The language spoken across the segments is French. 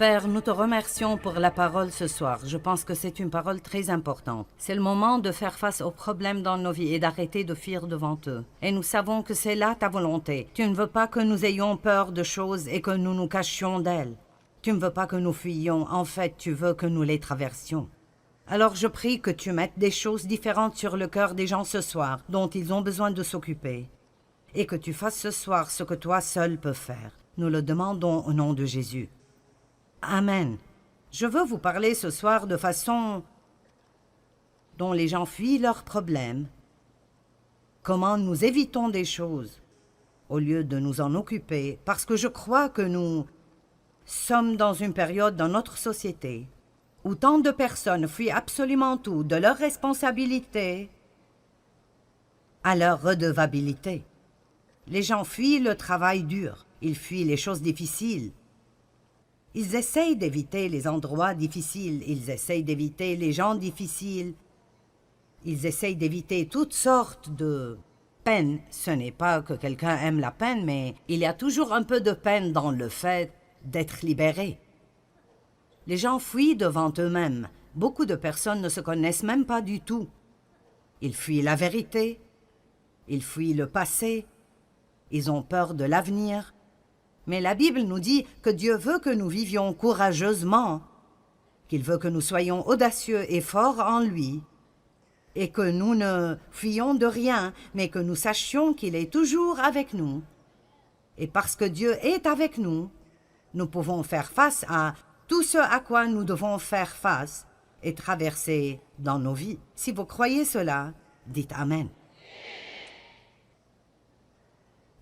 Père, nous te remercions pour la parole ce soir. Je pense que c'est une parole très importante. C'est le moment de faire face aux problèmes dans nos vies et d'arrêter de fuir devant eux. Et nous savons que c'est là ta volonté. Tu ne veux pas que nous ayons peur de choses et que nous nous cachions d'elles. Tu ne veux pas que nous fuyions. En fait, tu veux que nous les traversions. Alors je prie que tu mettes des choses différentes sur le cœur des gens ce soir, dont ils ont besoin de s'occuper. Et que tu fasses ce soir ce que toi seul peux faire. Nous le demandons au nom de Jésus. Amen. Je veux vous parler ce soir de façon dont les gens fuient leurs problèmes. Comment nous évitons des choses au lieu de nous en occuper, parce que je crois que nous sommes dans une période dans notre société où tant de personnes fuient absolument tout, de leurs responsabilités à leur redevabilité. Les gens fuient le travail dur, ils fuient les choses difficiles. Ils essayent d'éviter les endroits difficiles, ils essayent d'éviter les gens difficiles, ils essayent d'éviter toutes sortes de peines. Ce n'est pas que quelqu'un aime la peine, mais il y a toujours un peu de peine dans le fait d'être libéré. Les gens fuient devant eux-mêmes. Beaucoup de personnes ne se connaissent même pas du tout. Ils fuient la vérité, ils fuient le passé, ils ont peur de l'avenir. Mais la Bible nous dit que Dieu veut que nous vivions courageusement, qu'il veut que nous soyons audacieux et forts en lui, et que nous ne fuyions de rien, mais que nous sachions qu'il est toujours avec nous. Et parce que Dieu est avec nous, nous pouvons faire face à tout ce à quoi nous devons faire face et traverser dans nos vies. Si vous croyez cela, dites Amen.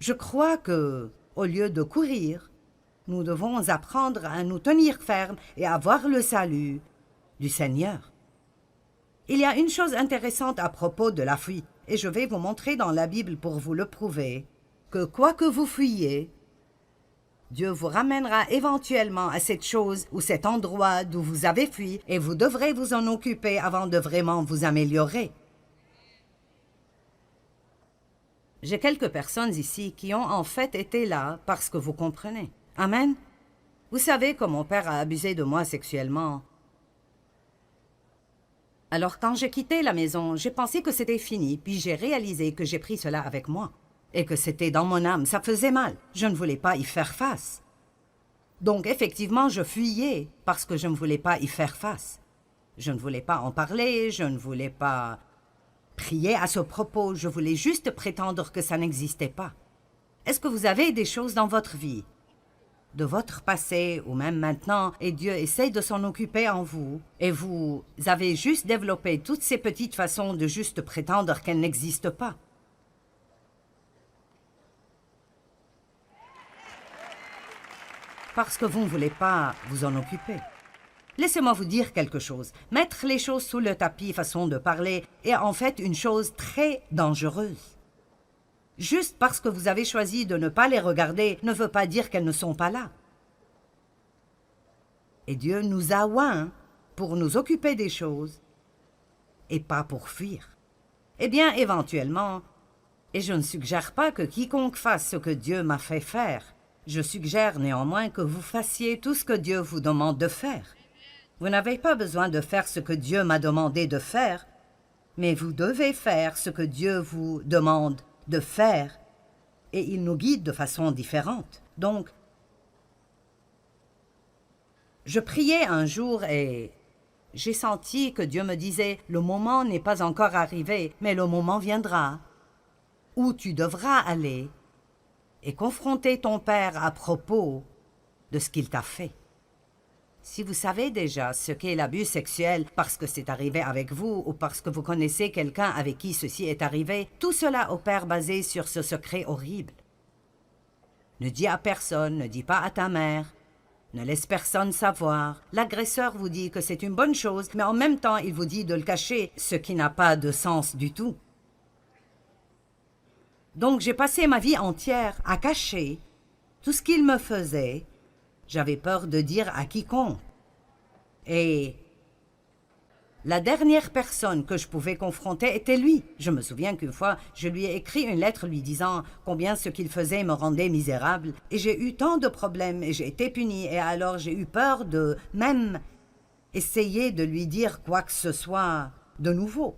Je crois que, au lieu de courir, nous devons apprendre à nous tenir fermes et à voir le salut du Seigneur. Il y a une chose intéressante à propos de la fuite, et je vais vous montrer dans la Bible pour vous le prouver, que quoi que vous fuyiez, Dieu vous ramènera éventuellement à cette chose ou cet endroit d'où vous avez fui, et vous devrez vous en occuper avant de vraiment vous améliorer. J'ai quelques personnes ici qui ont en fait été là parce que vous comprenez. Amen. Vous savez que mon père a abusé de moi sexuellement. Alors quand j'ai quitté la maison, j'ai pensé que c'était fini, puis j'ai réalisé que j'ai pris cela avec moi. Et que c'était dans mon âme, ça faisait mal. Je ne voulais pas y faire face. Donc effectivement, je fuyais parce que je ne voulais pas y faire face. Je ne voulais pas en parler, je ne voulais pas prier à ce propos, je voulais juste prétendre que ça n'existait pas. Est-ce que vous avez des choses dans votre vie, de votre passé ou même maintenant, et Dieu essaie de s'en occuper en vous, et vous avez juste développé toutes ces petites façons de juste prétendre qu'elles n'existent pas? Parce que vous ne voulez pas vous en occuper. Laissez-moi vous dire quelque chose. Mettre les choses sous le tapis, façon de parler, est en fait une chose très dangereuse. Juste parce que vous avez choisi de ne pas les regarder ne veut pas dire qu'elles ne sont pas là. Et Dieu nous a oints pour nous occuper des choses et pas pour fuir. Eh bien, éventuellement, et je ne suggère pas que quiconque fasse ce que Dieu m'a fait faire, je suggère néanmoins que vous fassiez tout ce que Dieu vous demande de faire. Vous n'avez pas besoin de faire ce que Dieu m'a demandé de faire, mais vous devez faire ce que Dieu vous demande de faire, et il nous guide de façon différente. Donc, je priais un jour et j'ai senti que Dieu me disait « Le moment n'est pas encore arrivé, mais le moment viendra où tu devras aller et confronter ton Père à propos de ce qu'il t'a fait. » Si vous savez déjà ce qu'est l'abus sexuel parce que c'est arrivé avec vous ou parce que vous connaissez quelqu'un avec qui ceci est arrivé, tout cela opère basé sur ce secret horrible. Ne dis à personne, ne dis pas à ta mère, ne laisse personne savoir. L'agresseur vous dit que c'est une bonne chose, mais en même temps, il vous dit de le cacher, ce qui n'a pas de sens du tout. Donc j'ai passé ma vie entière à cacher tout ce qu'il me faisait. J'avais peur de dire à quiconque. Et La dernière personne que je pouvais confronter était lui. Je me souviens qu'une fois, je lui ai écrit une lettre lui disant combien ce qu'il faisait me rendait misérable. Et j'ai eu tant de problèmes et j'ai été punie. Et alors j'ai eu peur de même essayer de lui dire quoi que ce soit de nouveau.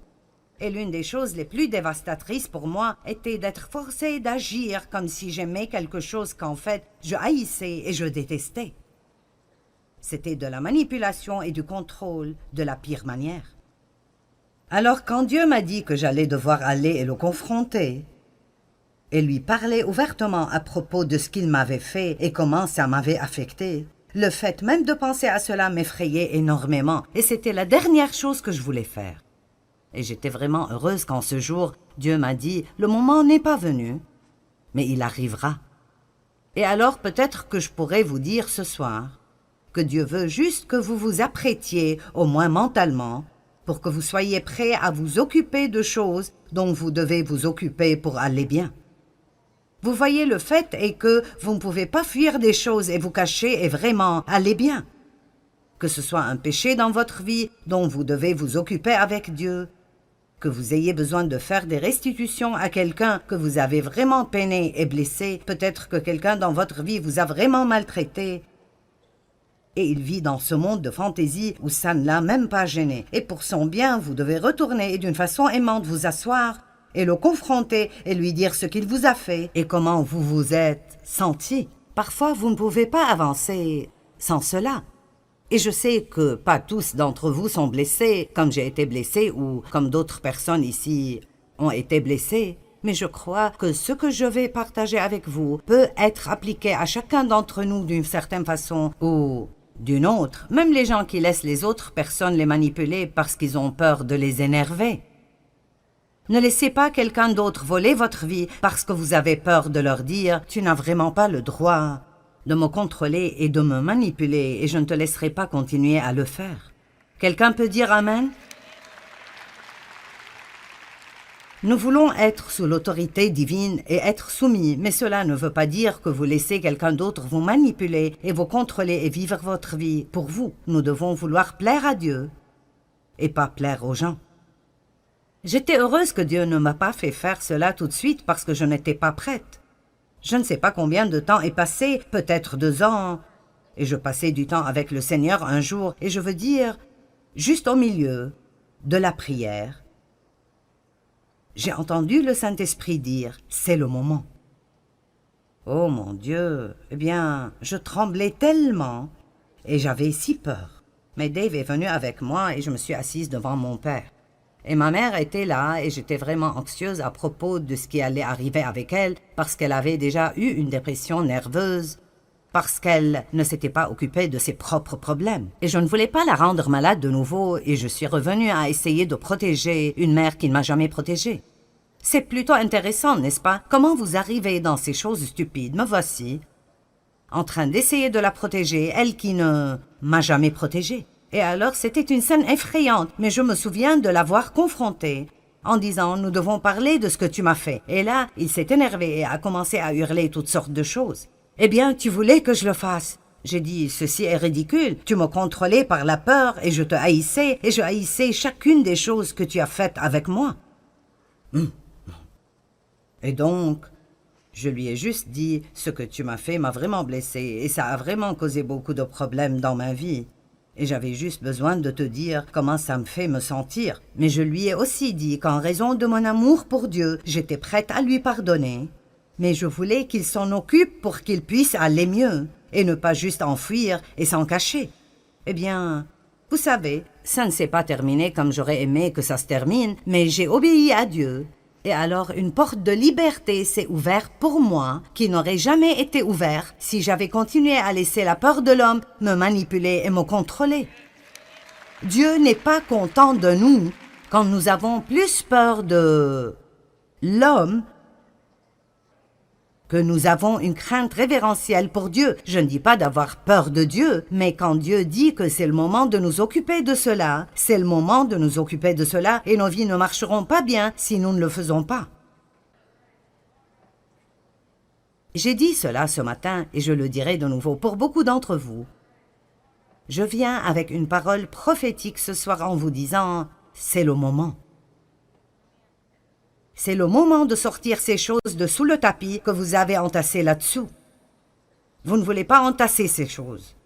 Et l'une des choses les plus dévastatrices pour moi était d'être forcée d'agir comme si j'aimais quelque chose qu'en fait je haïssais et je détestais. C'était de la manipulation et du contrôle de la pire manière. Alors quand Dieu m'a dit que j'allais devoir aller et le confronter, et lui parler ouvertement à propos de ce qu'il m'avait fait et comment ça m'avait affecté, le fait même de penser à cela m'effrayait énormément, et c'était la dernière chose que je voulais faire. Et j'étais vraiment heureuse quand ce jour, Dieu m'a dit « Le moment n'est pas venu, mais il arrivera. » Et alors peut-être que je pourrais vous dire ce soir que Dieu veut juste que vous vous apprêtiez, au moins mentalement, pour que vous soyez prêts à vous occuper de choses dont vous devez vous occuper pour aller bien. Vous voyez, le fait est que vous ne pouvez pas fuir des choses et vous cacher et vraiment aller bien. Que ce soit un péché dans votre vie dont vous devez vous occuper avec Dieu, que vous ayez besoin de faire des restitutions à quelqu'un que vous avez vraiment peiné et blessé, peut-être que quelqu'un dans votre vie vous a vraiment maltraité, et il vit dans ce monde de fantaisie où ça ne l'a même pas gêné. Et pour son bien, vous devez retourner et d'une façon aimante vous asseoir et le confronter et lui dire ce qu'il vous a fait et comment vous vous êtes senti. Parfois, vous ne pouvez pas avancer sans cela. Et je sais que pas tous d'entre vous sont blessés, comme j'ai été blessée ou comme d'autres personnes ici ont été blessées. Mais je crois que ce que je vais partager avec vous peut être appliqué à chacun d'entre nous d'une certaine façon ou d'une autre, même les gens qui laissent les autres personnes les manipuler parce qu'ils ont peur de les énerver. Ne laissez pas quelqu'un d'autre voler votre vie parce que vous avez peur de leur dire « Tu n'as vraiment pas le droit de me contrôler et de me manipuler et je ne te laisserai pas continuer à le faire. » Quelqu'un peut dire « Amen » ? Nous voulons être sous l'autorité divine et être soumis, mais cela ne veut pas dire que vous laissez quelqu'un d'autre vous manipuler et vous contrôler et vivre votre vie pour vous. Nous devons vouloir plaire à Dieu et pas plaire aux gens. J'étais heureuse que Dieu ne m'a pas fait faire cela tout de suite parce que je n'étais pas prête. Je ne sais pas combien de temps est passé, peut-être 2 ans, et je passais du temps avec le Seigneur un jour, et je veux dire, juste au milieu de la prière, j'ai entendu le Saint-Esprit dire « C'est le moment ». Oh mon Dieu, eh bien, je tremblais tellement et j'avais si peur. Mais Dave est venu avec moi et je me suis assise devant mon père. Et ma mère était là et j'étais vraiment anxieuse à propos de ce qui allait arriver avec elle parce qu'elle avait déjà eu une dépression nerveuse, parce qu'elle ne s'était pas occupée de ses propres problèmes. Et je ne voulais pas la rendre malade de nouveau et je suis revenue à essayer de protéger une mère qui ne m'a jamais protégée. C'est plutôt intéressant, n'est-ce pas? Comment vous arrivez dans ces choses stupides? Me voici, en train d'essayer de la protéger, elle qui ne m'a jamais protégée. Et alors c'était une scène effrayante, mais je me souviens de l'avoir confrontée, en disant « Nous devons parler de ce que tu m'as fait ». Et là, il s'est énervé et a commencé à hurler toutes sortes de choses. « Eh bien, tu voulais que je le fasse ?» J'ai dit « Ceci est ridicule, tu me contrôlais par la peur et je te haïssais, et je haïssais chacune des choses que tu as faites avec moi. » Et donc, je lui ai juste dit « Ce que tu m'as fait m'a vraiment blessée et ça a vraiment causé beaucoup de problèmes dans ma vie. Et j'avais juste besoin de te dire comment ça me fait me sentir. » Mais je lui ai aussi dit qu'en raison de mon amour pour Dieu, j'étais prête à lui pardonner. Mais je voulais qu'il s'en occupe pour qu'il puisse aller mieux et ne pas juste enfuir et s'en cacher. Eh bien, vous savez, ça ne s'est pas terminé comme j'aurais aimé que ça se termine, mais j'ai obéi à Dieu. Et alors une porte de liberté s'est ouverte pour moi, qui n'aurait jamais été ouverte si j'avais continué à laisser la peur de l'homme me manipuler et me contrôler. Dieu n'est pas content de nous quand nous avons plus peur de l'homme que nous avons une crainte révérentielle pour Dieu. Je ne dis pas d'avoir peur de Dieu, mais quand Dieu dit que c'est le moment de nous occuper de cela, c'est le moment de nous occuper de cela et nos vies ne marcheront pas bien si nous ne le faisons pas. J'ai dit cela ce matin et je le dirai de nouveau pour beaucoup d'entre vous. Je viens avec une parole prophétique ce soir en vous disant, c'est le moment. C'est le moment de sortir ces choses de sous le tapis que vous avez entassées là-dessous. Vous ne voulez pas entasser ces choses.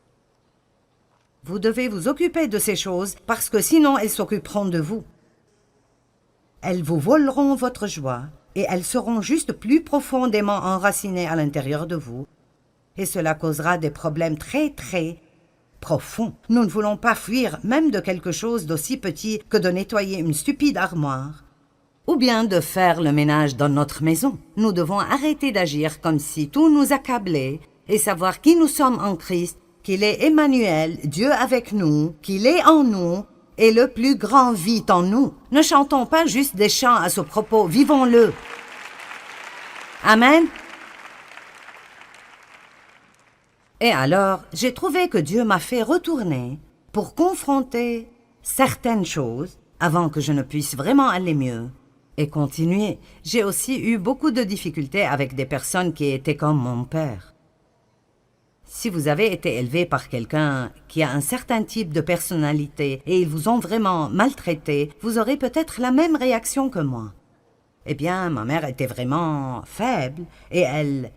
Vous devez vous occuper de ces choses parce que sinon elles s'occuperont de vous. Elles vous voleront votre joie et elles seront juste plus profondément enracinées à l'intérieur de vous. Et cela causera des problèmes très, très profonds. Nous ne voulons pas fuir même de quelque chose d'aussi petit que de nettoyer une stupide armoire ou bien de faire le ménage dans notre maison. Nous devons arrêter d'agir comme si tout nous accablait et savoir qui nous sommes en Christ, qu'il est Emmanuel, Dieu avec nous, qu'il est en nous et le plus grand vit en nous. Ne chantons pas juste des chants à ce propos, vivons-le. Amen. Et alors, j'ai trouvé que Dieu m'a fait retourner pour confronter certaines choses avant que je ne puisse vraiment aller mieux et continuer. J'ai aussi eu beaucoup de difficultés avec des personnes qui étaient comme mon père. Si vous avez été élevé par quelqu'un qui a un certain type de personnalité et ils vous ont vraiment maltraité, vous aurez peut-être la même réaction que moi. Eh bien, ma mère était vraiment faible et elle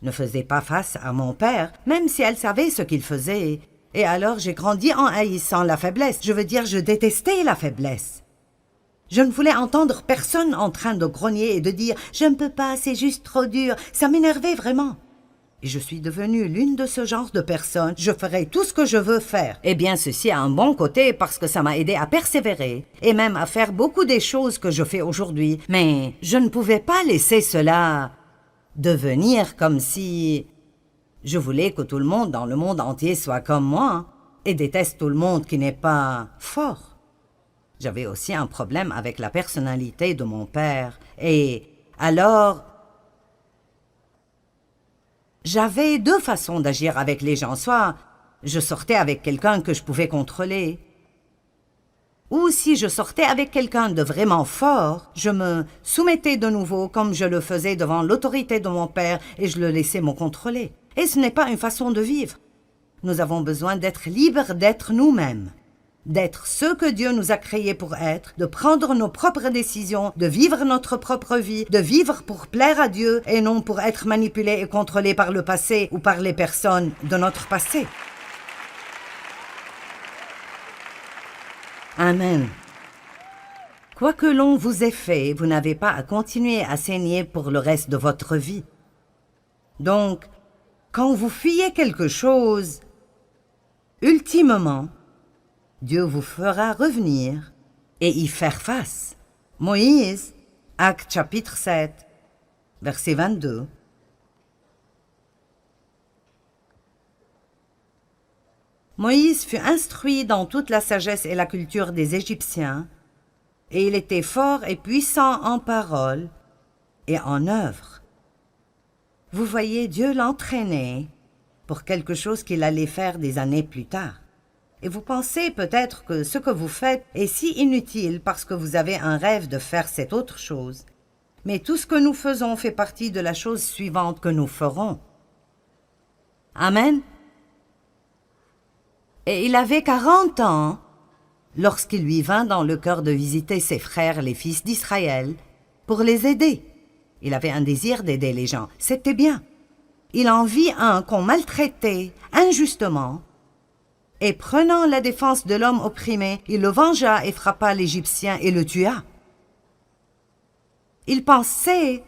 ne faisait pas face à mon père, même si elle savait ce qu'il faisait. Et alors j'ai grandi en haïssant la faiblesse. Je veux dire, je détestais la faiblesse. Je ne voulais entendre personne en train de grogner et de dire « Je ne peux pas, c'est juste trop dur ». Ça m'énervait vraiment. Et je suis devenue l'une de ce genre de personnes. Je ferai tout ce que je veux faire. Eh bien, ceci a un bon côté parce que ça m'a aidé à persévérer et même à faire beaucoup des choses que je fais aujourd'hui. Mais je ne pouvais pas laisser cela devenir comme si je voulais que tout le monde dans le monde entier soit comme moi et déteste tout le monde qui n'est pas fort. J'avais aussi un problème avec la personnalité de mon père et alors j'avais deux façons d'agir avec les gens. Soit je sortais avec quelqu'un que je pouvais contrôler, ou si je sortais avec quelqu'un de vraiment fort, je me soumettais de nouveau comme je le faisais devant l'autorité de mon père et je le laissais me contrôler. Et ce n'est pas une façon de vivre. Nous avons besoin d'être libres d'être nous-mêmes, d'être ce que Dieu nous a créés pour être, de prendre nos propres décisions, de vivre notre propre vie, de vivre pour plaire à Dieu et non pour être manipulés et contrôlés par le passé ou par les personnes de notre passé. Amen. Quoi que l'on vous ait fait, vous n'avez pas à continuer à saigner pour le reste de votre vie. Donc, quand vous fuyez quelque chose, ultimement, Dieu vous fera revenir et y faire face. Moïse, Actes chapitre 7, verset 22. Moïse fut instruit dans toute la sagesse et la culture des Égyptiens, et il était fort et puissant en parole et en œuvre. Vous voyez, Dieu l'entraînait pour quelque chose qu'il allait faire des années plus tard. Et vous pensez peut-être que ce que vous faites est si inutile parce que vous avez un rêve de faire cette autre chose. Mais tout ce que nous faisons fait partie de la chose suivante que nous ferons. Amen. Et il avait 40 ans lorsqu'il lui vint dans le cœur de visiter ses frères, les fils d'Israël, pour les aider. Il avait un désir d'aider les gens. C'était bien. Il en vit un qu'on maltraitait injustement. Et prenant la défense de l'homme opprimé, il le vengea et frappa l'Égyptien et le tua. Il pensait,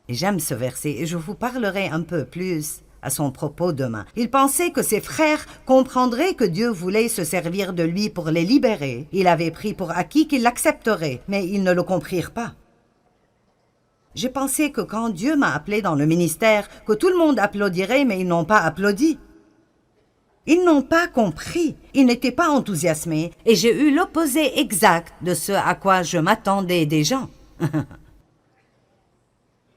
et j'aime ce verset, et je vous parlerai un peu plus à son propos demain. Il pensait que ses frères comprendraient que Dieu voulait se servir de lui pour les libérer. Il avait pris pour acquis qu'ils l'accepteraient, mais ils ne le comprirent pas. J'ai pensé que quand Dieu m'a appelé dans le ministère, que tout le monde applaudirait, mais ils n'ont pas applaudi. Ils n'ont pas compris, ils n'étaient pas enthousiasmés, et j'ai eu l'opposé exact de ce à quoi je m'attendais des gens.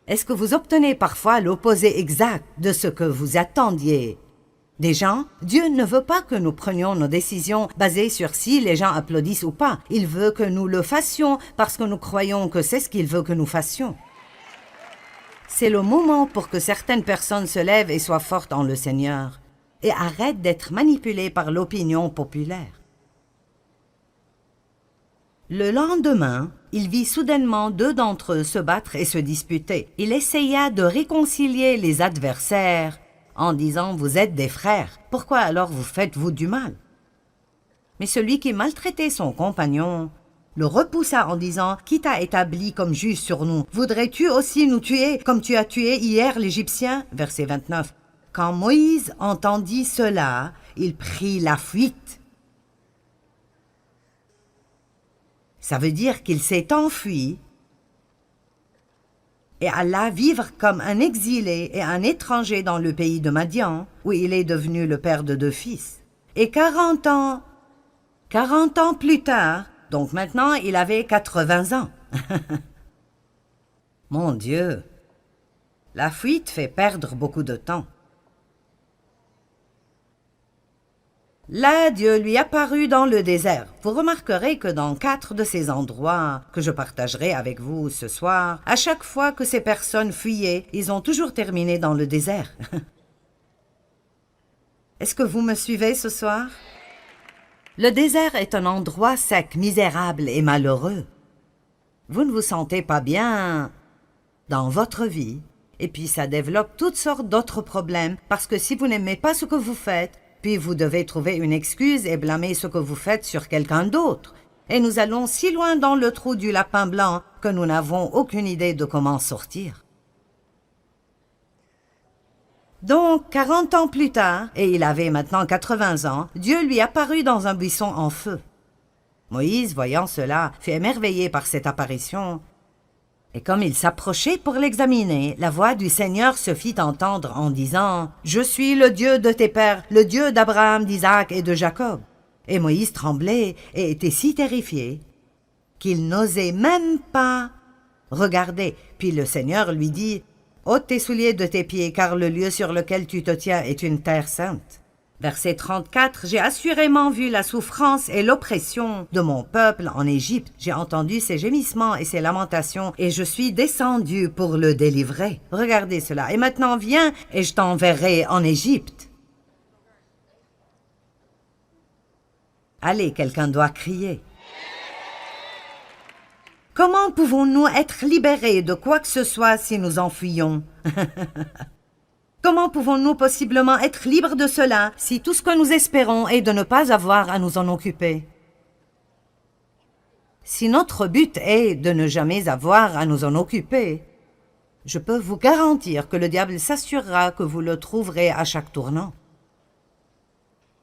Est-ce que vous obtenez parfois l'opposé exact de ce que vous attendiez des gens? Dieu ne veut pas que nous prenions nos décisions basées sur si les gens applaudissent ou pas. Il veut que nous le fassions parce que nous croyons que c'est ce qu'il veut que nous fassions. C'est le moment pour que certaines personnes se lèvent et soient fortes en le Seigneur. et arrête d'être manipulé par l'opinion populaire. Le lendemain, il vit soudainement deux d'entre eux se battre et se disputer. Il essaya de réconcilier les adversaires en disant « Vous êtes des frères, pourquoi alors vous faites-vous du mal ?» Mais celui qui maltraitait son compagnon le repoussa en disant « Qui t'a établi comme juge sur nous? Voudrais-tu aussi nous tuer comme tu as tué hier l'Égyptien » Verset 29. Quand Moïse entendit cela, il prit la fuite. Ça veut dire qu'il s'est enfui et alla vivre comme un exilé et un étranger dans le pays de Madian, où il est devenu le père de 2 fils. Et 40 ans plus tard, donc maintenant il avait 80 ans. Mon Dieu, la fuite fait perdre beaucoup de temps. Là, Dieu lui apparut dans le désert. Vous remarquerez que dans 4 de ces endroits que je partagerai avec vous ce soir, à chaque fois que ces personnes fuyaient, ils ont toujours terminé dans le désert. Est-ce que vous me suivez ce soir? Le désert est un endroit sec, misérable et malheureux. Vous ne vous sentez pas bien dans votre vie, et puis ça développe toutes sortes d'autres problèmes, parce que si vous n'aimez pas ce que vous faites, puis vous devez trouver une excuse et blâmer ce que vous faites sur quelqu'un d'autre. Et nous allons si loin dans le trou du lapin blanc que nous n'avons aucune idée de comment sortir. Donc, 40 ans plus tard, et il avait maintenant 80 ans, Dieu lui apparut dans un buisson en feu. Moïse, voyant cela, fut émerveillé par cette apparition. Et comme il s'approchait pour l'examiner, la voix du Seigneur se fit entendre en disant « Je suis le Dieu de tes pères, le Dieu d'Abraham, d'Isaac et de Jacob. » Et Moïse tremblait et était si terrifié qu'il n'osait même pas regarder. Puis le Seigneur lui dit « Ôte tes souliers de tes pieds, car le lieu sur lequel tu te tiens est une terre sainte. » Verset 34, « J'ai assurément vu la souffrance et l'oppression de mon peuple en Égypte. J'ai entendu ses gémissements et ses lamentations, et je suis descendu pour le délivrer. Regardez cela. Et maintenant viens, et je t'enverrai en Égypte. » Allez, quelqu'un doit crier. Comment pouvons-nous être libérés de quoi que ce soit si nous en fuyons? Comment pouvons-nous possiblement être libres de cela si tout ce que nous espérons est de ne pas avoir à nous en occuper? Si notre but est de ne jamais avoir à nous en occuper, je peux vous garantir que le diable s'assurera que vous le trouverez à chaque tournant.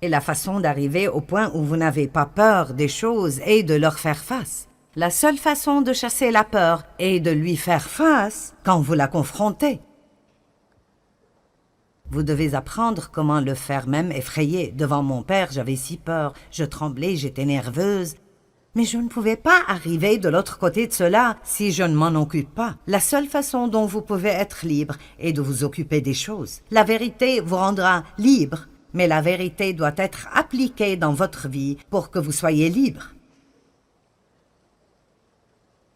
Et la façon d'arriver au point où vous n'avez pas peur des choses est de leur faire face. La seule façon de chasser la peur est de lui faire face quand vous la confrontez. Vous devez apprendre comment le faire, même effrayé. Devant mon père, j'avais si peur, je tremblais, j'étais nerveuse. Mais je ne pouvais pas arriver de l'autre côté de cela si je ne m'en occupe pas. La seule façon dont vous pouvez être libre est de vous occuper des choses. La vérité vous rendra libre, mais la vérité doit être appliquée dans votre vie pour que vous soyez libre.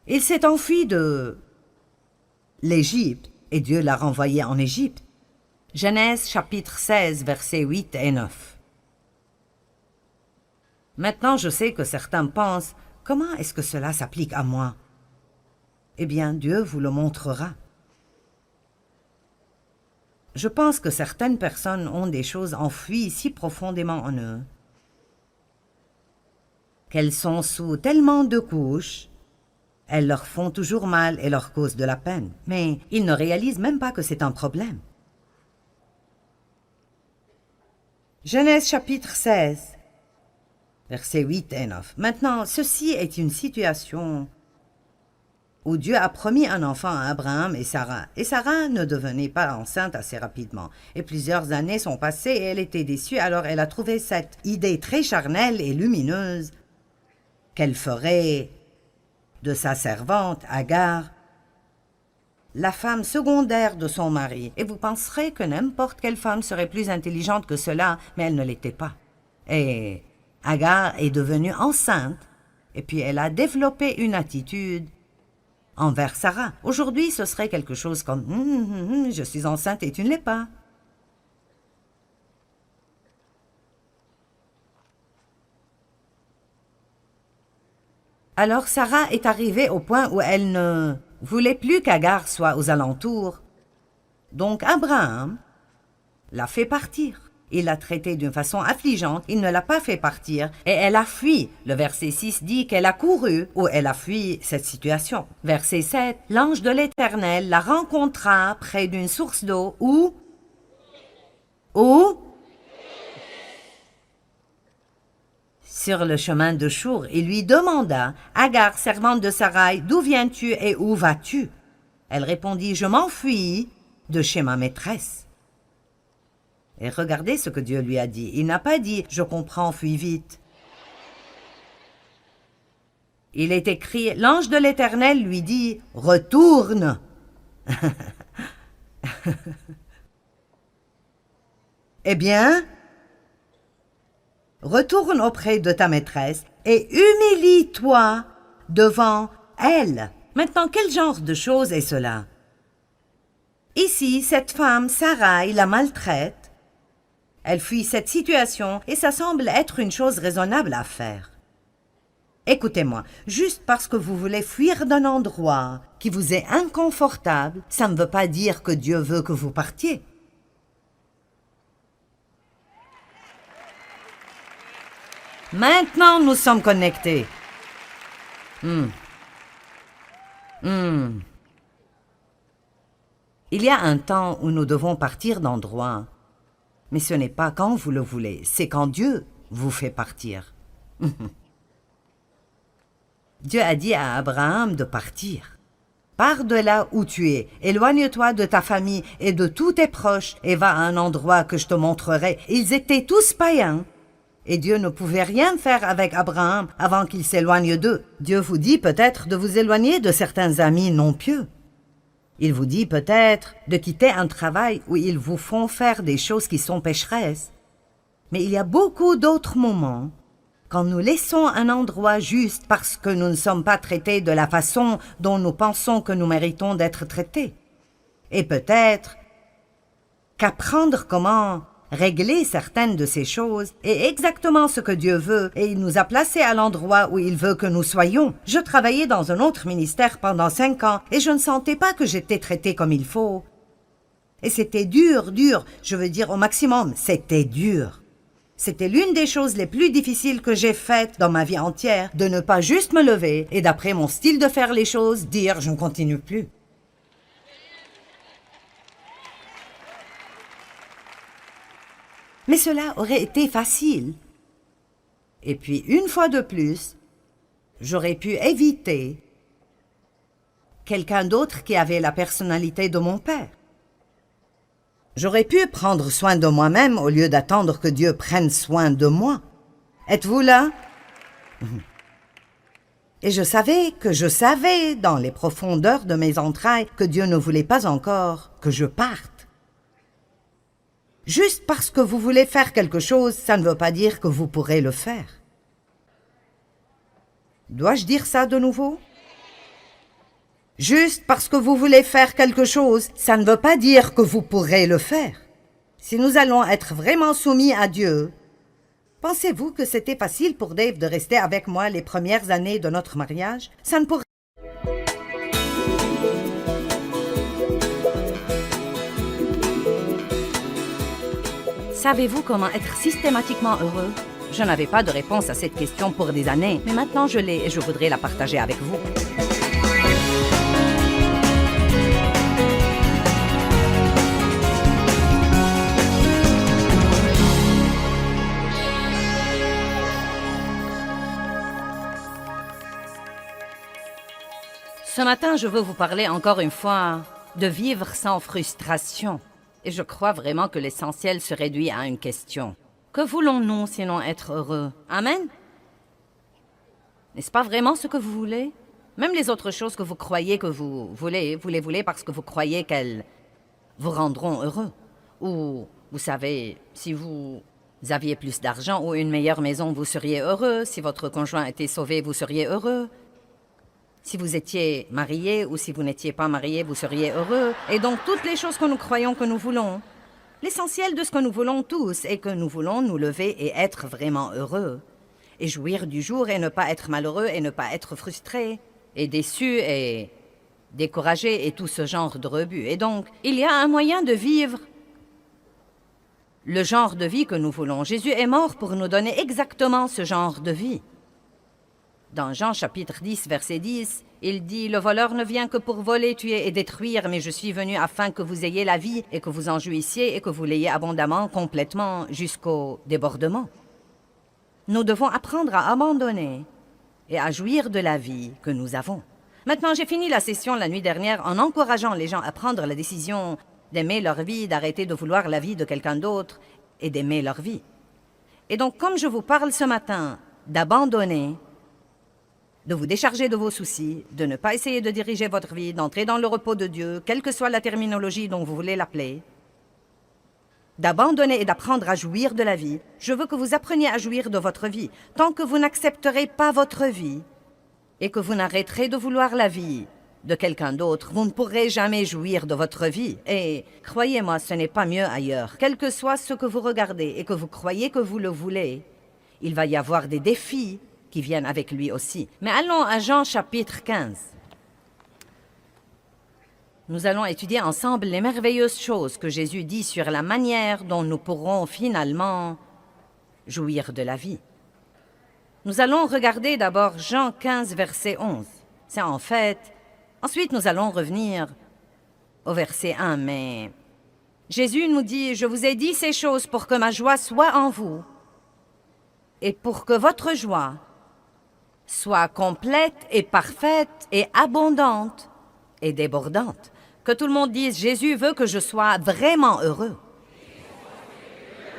Il s'est enfui de l'Égypte et Dieu l'a renvoyé en Égypte. Genèse chapitre 16, versets 8 et 9. Maintenant, je sais que certains pensent « Comment est-ce que cela s'applique à moi ?» Eh bien, Dieu vous le montrera. Je pense que certaines personnes ont des choses enfouies si profondément en eux qu'elles sont sous tellement de couches, elles leur font toujours mal et leur causent de la peine. Mais ils ne réalisent même pas que c'est un problème. Genèse chapitre 16, versets 8 et 9. Maintenant, ceci est une situation où Dieu a promis un enfant à Abraham et Sarah ne devenait pas enceinte assez rapidement. Et plusieurs années sont passées et elle était déçue, alors elle a trouvé cette idée très charnelle et lumineuse qu'elle ferait de sa servante, Agar, la femme secondaire de son mari. Et vous penserez que n'importe quelle femme serait plus intelligente que cela, mais elle ne l'était pas. Et Agar est devenue enceinte, et puis elle a développé une attitude envers Sarah. Aujourd'hui, ce serait quelque chose comme « je suis enceinte et tu ne l'es pas ». Alors Sarah est arrivée au point où elle ne voulait plus qu'Agar soit aux alentours. Donc Abraham l'a fait partir. Il l'a traitée d'une façon affligeante, il ne l'a pas fait partir, et elle a fui. Le verset 6 dit qu'elle a couru, ou elle a fui cette situation. Verset 7, l'ange de l'Éternel la rencontra près d'une source d'eau, où sur le chemin de Chour, il lui demanda, Agar, servante de Sarai, d'où viens-tu et où vas-tu? Elle répondit, je m'enfuis de chez ma maîtresse. Et regardez ce que Dieu lui a dit. Il n'a pas dit « Je comprends, fuis vite ». Il est écrit « L'ange de l'Éternel lui dit « Retourne ». Eh bien, retourne auprès de ta maîtresse et humilie-toi devant elle. Maintenant, quel genre de chose est cela? Ici, cette femme, Sarai, la maltraite. Elle fuit cette situation et ça semble être une chose raisonnable à faire. Écoutez-moi, juste parce que vous voulez fuir d'un endroit qui vous est inconfortable, ça ne veut pas dire que Dieu veut que vous partiez. Maintenant, nous sommes connectés. Il y a un temps où nous devons partir d'endroit. Mais ce n'est pas quand vous le voulez, c'est quand Dieu vous fait partir. Dieu a dit à Abraham de partir. Pars de là où tu es, éloigne-toi de ta famille et de tous tes proches et va à un endroit que je te montrerai. Ils étaient tous païens. Et Dieu ne pouvait rien faire avec Abraham avant qu'il s'éloigne d'eux. Dieu vous dit peut-être de vous éloigner de certains amis non pieux. Il vous dit peut-être de quitter un travail où ils vous font faire des choses qui sont pécheresses. Mais il y a beaucoup d'autres moments quand nous laissons un endroit juste parce que nous ne sommes pas traités de la façon dont nous pensons que nous méritons d'être traités. Et peut-être qu'apprendre comment régler certaines de ces choses est exactement ce que Dieu veut et il nous a placés à l'endroit où il veut que nous soyons. Je travaillais dans un autre ministère pendant 5 ans et je ne sentais pas que j'étais traitée comme il faut. Et c'était dur, je veux dire au maximum, c'était dur. C'était l'une des choses les plus difficiles que j'ai faites dans ma vie entière, de ne pas juste me lever et d'après mon style de faire les choses, dire « je ne continue plus ». Mais cela aurait été facile. Et puis, une fois de plus, j'aurais pu éviter quelqu'un d'autre qui avait la personnalité de mon père. J'aurais pu prendre soin de moi-même au lieu d'attendre que Dieu prenne soin de moi. Êtes-vous là? Et je savais dans les profondeurs de mes entrailles que Dieu ne voulait pas encore que je parte. Juste parce que vous voulez faire quelque chose, ça ne veut pas dire que vous pourrez le faire. Dois-je dire ça de nouveau? Juste parce que vous voulez faire quelque chose, ça ne veut pas dire que vous pourrez le faire. Si nous allons être vraiment soumis à Dieu, pensez-vous que c'était facile pour Dave de rester avec moi les premières années de notre mariage? Ça ne pourrait. Savez-vous comment être systématiquement heureux? Je n'avais pas de réponse à cette question pour des années, mais maintenant je l'ai et je voudrais la partager avec vous. Ce matin, je veux vous parler encore une fois de vivre sans frustration. Et je crois vraiment que l'essentiel se réduit à une question. Que voulons-nous sinon être heureux? Amen? N'est-ce pas vraiment ce que vous voulez? Même les autres choses que vous croyez que vous voulez parce que vous croyez qu'elles vous rendront heureux. Ou, vous savez, si vous aviez plus d'argent ou une meilleure maison, vous seriez heureux. Si votre conjoint était sauvé, vous seriez heureux. Si vous étiez marié ou si vous n'étiez pas marié, vous seriez heureux. Et donc, toutes les choses que nous croyons que nous voulons. L'essentiel de ce que nous voulons tous est que nous voulons nous lever et être vraiment heureux. et jouir du jour et ne pas être malheureux et ne pas être frustré et déçu et découragé et tout ce genre de rebut. Et donc, il y a un moyen de vivre le genre de vie que nous voulons. Jésus est mort pour nous donner exactement ce genre de vie. Dans Jean chapitre 10, verset 10, il dit « Le voleur ne vient que pour voler, tuer et détruire, mais je suis venu afin que vous ayez la vie et que vous en jouissiez et que vous l'ayez abondamment, complètement, jusqu'au débordement. » Nous devons apprendre à abandonner et à jouir de la vie que nous avons. Maintenant, j'ai fini la session la nuit dernière en encourageant les gens à prendre la décision d'aimer leur vie, d'arrêter de vouloir la vie de quelqu'un d'autre et d'aimer leur vie. Et donc, comme je vous parle ce matin d'abandonner, de vous décharger de vos soucis, de ne pas essayer de diriger votre vie, d'entrer dans le repos de Dieu, quelle que soit la terminologie dont vous voulez l'appeler, d'abandonner et d'apprendre à jouir de la vie, je veux que vous appreniez à jouir de votre vie. Tant que vous n'accepterez pas votre vie et que vous n'arrêterez de vouloir la vie de quelqu'un d'autre, vous ne pourrez jamais jouir de votre vie. Et croyez-moi, ce n'est pas mieux ailleurs. Quel que soit ce que vous regardez et que vous croyez que vous le voulez, il va y avoir des défis qui viennent avec lui aussi. Mais allons à Jean chapitre 15. Nous allons étudier ensemble les merveilleuses choses que Jésus dit sur la manière dont nous pourrons finalement jouir de la vie. Nous allons regarder d'abord Jean 15, verset 11. C'est en fait... Ensuite, nous allons revenir au verset 1, mais Jésus nous dit « Je vous ai dit ces choses pour que ma joie soit en vous et pour que votre joie soit complète et parfaite et abondante et débordante. » Que tout le monde dise « Jésus veut que je sois vraiment heureux. »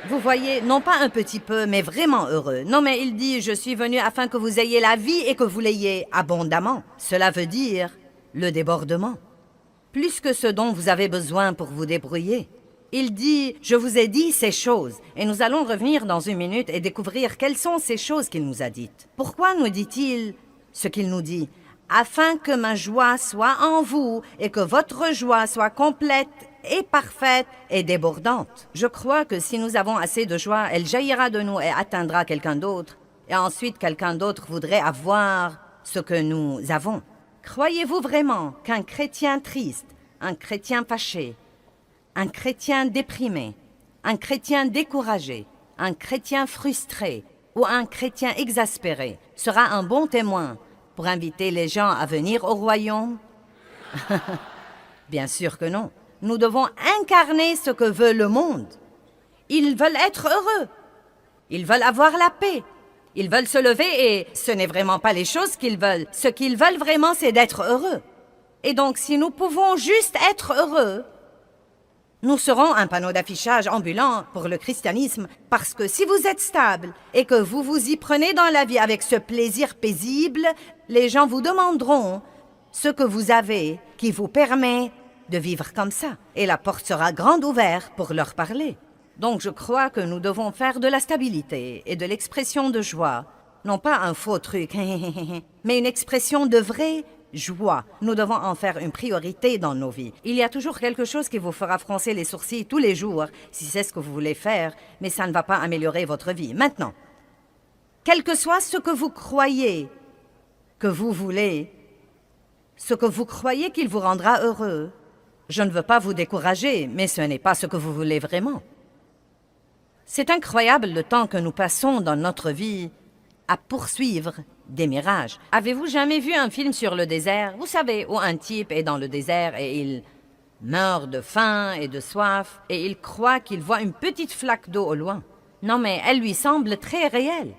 Vous voyez, non pas un petit peu, mais vraiment heureux. Non, mais il dit « Je suis venu afin que vous ayez la vie et que vous l'ayez abondamment. » Cela veut dire le débordement. Plus que ce dont vous avez besoin pour vous débrouiller. Il dit « Je vous ai dit ces choses. » Et nous allons revenir dans une minute et découvrir quelles sont ces choses qu'il nous a dites. Pourquoi nous dit-il ce qu'il nous dit? Afin que ma joie soit en vous et que votre joie soit complète et parfaite et débordante. Je crois que si nous avons assez de joie, elle jaillira de nous et atteindra quelqu'un d'autre. Et ensuite, quelqu'un d'autre voudrait avoir ce que nous avons. Croyez-vous vraiment qu'un chrétien triste, un chrétien fâché, un chrétien déprimé, un chrétien découragé, un chrétien frustré ou un chrétien exaspéré sera un bon témoin pour inviter les gens à venir au royaume? Bien sûr que non. Nous devons incarner ce que veut le monde. Ils veulent être heureux. Ils veulent avoir la paix. Ils veulent se lever et ce n'est vraiment pas les choses qu'ils veulent. Ce qu'ils veulent vraiment, c'est d'être heureux. Et donc, si nous pouvons juste être heureux, nous serons un panneau d'affichage ambulant pour le christianisme, parce que si vous êtes stable et que vous vous y prenez dans la vie avec ce plaisir paisible, les gens vous demanderont ce que vous avez qui vous permet de vivre comme ça. Et la porte sera grande ouverte pour leur parler. Donc je crois que nous devons faire de la stabilité et de l'expression de joie, non pas un faux truc, mais une expression de vraie joie. Nous devons en faire une priorité dans nos vies. Il y a toujours quelque chose qui vous fera froncer les sourcils tous les jours, si c'est ce que vous voulez faire, mais ça ne va pas améliorer votre vie. Maintenant, quel que soit ce que vous croyez que vous voulez, ce que vous croyez qu'il vous rendra heureux, je ne veux pas vous décourager, mais ce n'est pas ce que vous voulez vraiment. C'est incroyable le temps que nous passons dans notre vie à poursuivre des mirages. Avez-vous jamais vu un film sur le désert? Vous savez, où un type est dans le désert et il meurt de faim et de soif et il croit qu'il voit une petite flaque d'eau au loin. Non, mais elle lui semble très réelle.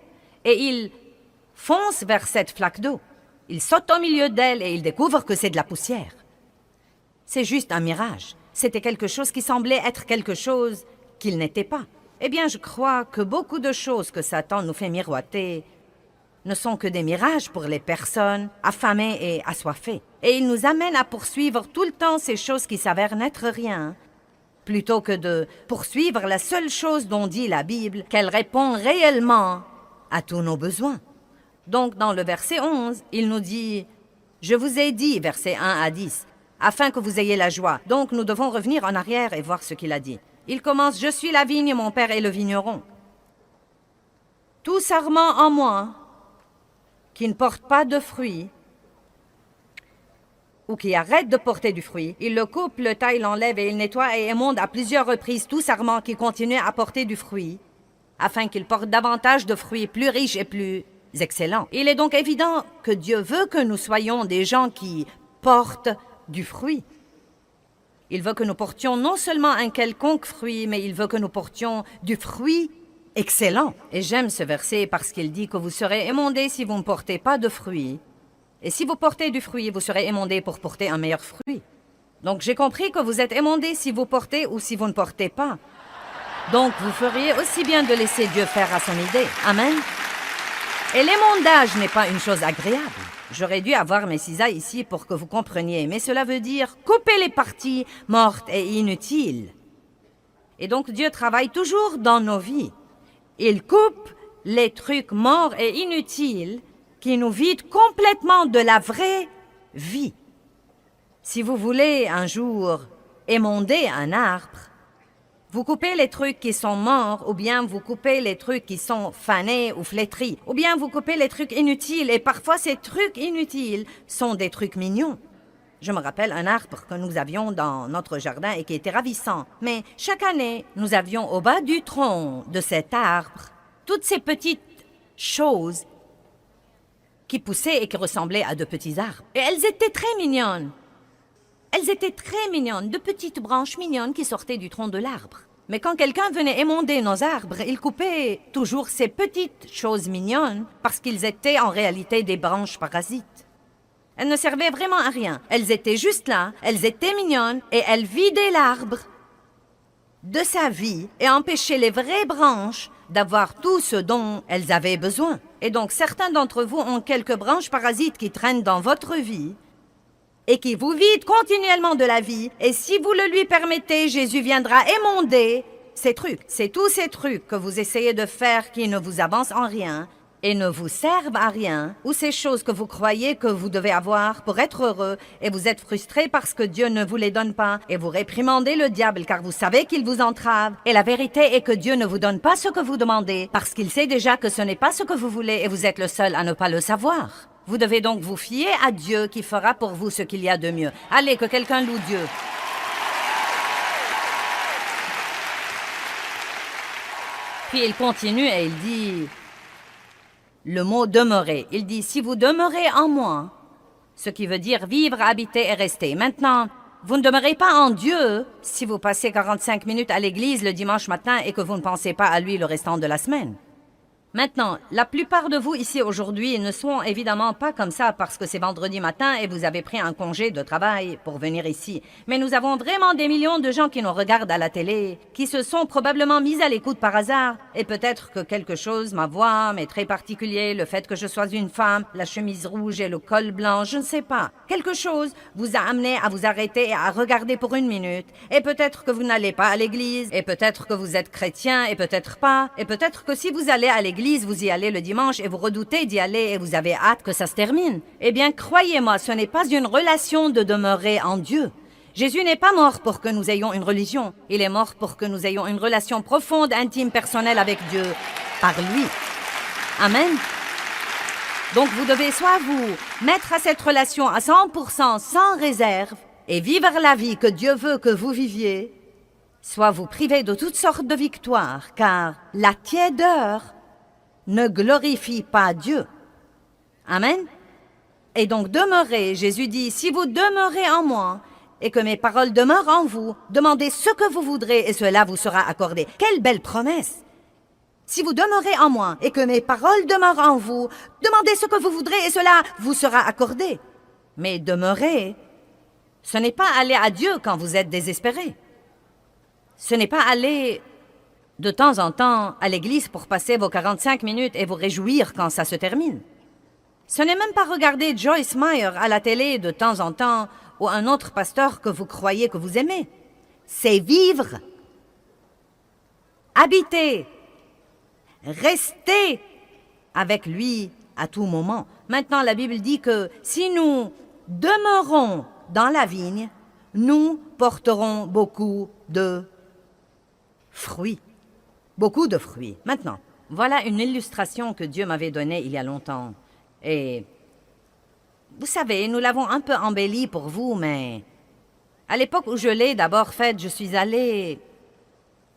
Et il fonce vers cette flaque d'eau. Il saute au milieu d'elle et il découvre que c'est de la poussière. C'est juste un mirage. C'était quelque chose qui semblait être quelque chose qu'il n'était pas. Eh bien, je crois que beaucoup de choses que Satan nous fait miroiter ne sont que des mirages pour les personnes affamées et assoiffées. Et il nous amène à poursuivre tout le temps ces choses qui s'avèrent n'être rien, plutôt que de poursuivre la seule chose dont dit la Bible, qu'elle répond réellement à tous nos besoins. Donc, dans le verset 11, il nous dit « Je vous ai dit, versets 1 à 10, afin que vous ayez la joie. » Donc, nous devons revenir en arrière et voir ce qu'il a dit. Il commence « Je suis la vigne, mon père est le vigneron. » Tout sarment en moi qui ne porte pas de fruits ou qui arrête de porter du fruit, il le coupe, le taille, l'enlève et il nettoie et émonde à plusieurs reprises tout sarment qui continue à porter du fruit, afin qu'il porte davantage de fruits plus riches et plus excellents. Il est donc évident que Dieu veut que nous soyons des gens qui portent du fruit. Il veut que nous portions non seulement un quelconque fruit, mais il veut que nous portions du fruit excellent. Et j'aime ce verset parce qu'il dit que vous serez émondés si vous ne portez pas de fruit. Et si vous portez du fruit, vous serez émondés pour porter un meilleur fruit. Donc j'ai compris que vous êtes émondés si vous portez ou si vous ne portez pas. Donc vous feriez aussi bien de laisser Dieu faire à son idée. Amen. Et l'émondage n'est pas une chose agréable. J'aurais dû avoir mes cisailles ici pour que vous compreniez, mais cela veut dire couper les parties mortes et inutiles. Et donc Dieu travaille toujours dans nos vies. Il coupe les trucs morts et inutiles qui nous vident complètement de la vraie vie. Si vous voulez un jour émonder un arbre, vous coupez les trucs qui sont morts, ou bien vous coupez les trucs qui sont fanés ou flétris, ou bien vous coupez les trucs inutiles, et parfois ces trucs inutiles sont des trucs mignons. Je me rappelle un arbre que nous avions dans notre jardin et qui était ravissant. Mais chaque année, nous avions au bas du tronc de cet arbre toutes ces petites choses qui poussaient et qui ressemblaient à de petits arbres. Et elles étaient très mignonnes. Elles étaient très mignonnes, de petites branches mignonnes qui sortaient du tronc de l'arbre. Mais quand quelqu'un venait émonder nos arbres, il coupait toujours ces petites choses mignonnes parce qu'ils étaient en réalité des branches parasites. Elles ne servaient vraiment à rien. Elles étaient juste là, elles étaient mignonnes et elles vidaient l'arbre de sa vie et empêchaient les vraies branches d'avoir tout ce dont elles avaient besoin. Et donc certains d'entre vous ont quelques branches parasites qui traînent dans votre vie et qui vous vident continuellement de la vie. Et si vous le lui permettez, Jésus viendra émonder ces trucs. C'est tous ces trucs que vous essayez de faire qui ne vous avancent en rien et ne vous servent à rien, ou ces choses que vous croyez que vous devez avoir pour être heureux, et vous êtes frustré parce que Dieu ne vous les donne pas, et vous réprimandez le diable car vous savez qu'il vous entrave. Et la vérité est que Dieu ne vous donne pas ce que vous demandez, parce qu'il sait déjà que ce n'est pas ce que vous voulez, et vous êtes le seul à ne pas le savoir. Vous devez donc vous fier à Dieu qui fera pour vous ce qu'il y a de mieux. Allez, que quelqu'un loue Dieu. Puis il continue et il dit... Le mot « demeurer », il dit « si vous demeurez en moi », ce qui veut dire vivre, habiter et rester. Maintenant, vous ne demeurez pas en Dieu si vous passez 45 minutes à l'église le dimanche matin et que vous ne pensez pas à lui le restant de la semaine. Maintenant, la plupart de vous ici aujourd'hui ne sont évidemment pas comme ça parce que c'est vendredi matin et vous avez pris un congé de travail pour venir ici. Mais nous avons vraiment des millions de gens qui nous regardent à la télé, qui se sont probablement mis à l'écoute par hasard. Et peut-être que quelque chose, ma voix, m'est très particulier, le fait que je sois une femme, la chemise rouge et le col blanc, je ne sais pas. Quelque chose vous a amené à vous arrêter et à regarder pour une minute. Et peut-être que vous n'allez pas à l'église, et peut-être que vous êtes chrétien, et peut-être pas. Et peut-être que si vous allez à l'église, vous y allez le dimanche et vous redoutez d'y aller et vous avez hâte que ça se termine. Eh bien, croyez-moi, ce n'est pas une relation de demeurer en Dieu. Jésus n'est pas mort pour que nous ayons une religion. Il est mort pour que nous ayons une relation profonde, intime, personnelle avec Dieu, par lui. Amen. Donc, vous devez soit vous mettre à cette relation à 100% sans réserve et vivre la vie que Dieu veut que vous viviez, soit vous priver de toutes sortes de victoires, car la tiédeur ne glorifie pas Dieu. Amen. Et donc demeurez, Jésus dit, si vous demeurez en moi et que mes paroles demeurent en vous, demandez ce que vous voudrez et cela vous sera accordé. Quelle belle promesse! Si vous demeurez en moi et que mes paroles demeurent en vous, demandez ce que vous voudrez et cela vous sera accordé. Mais demeurer, ce n'est pas aller à Dieu quand vous êtes désespéré. Ce n'est pas aller de temps en temps à l'église pour passer vos 45 minutes et vous réjouir quand ça se termine. Ce n'est même pas regarder Joyce Meyer à la télé de temps en temps ou un autre pasteur que vous croyez que vous aimez. C'est vivre, habiter, rester avec lui à tout moment. Maintenant, la Bible dit que si nous demeurons dans la vigne, nous porterons beaucoup de fruits. Beaucoup de fruits. Maintenant, Voilà une illustration que Dieu m'avait donnée il y a longtemps. Et vous savez, nous l'avons un peu embellie pour vous, mais à l'époque où je l'ai d'abord faite, je suis allée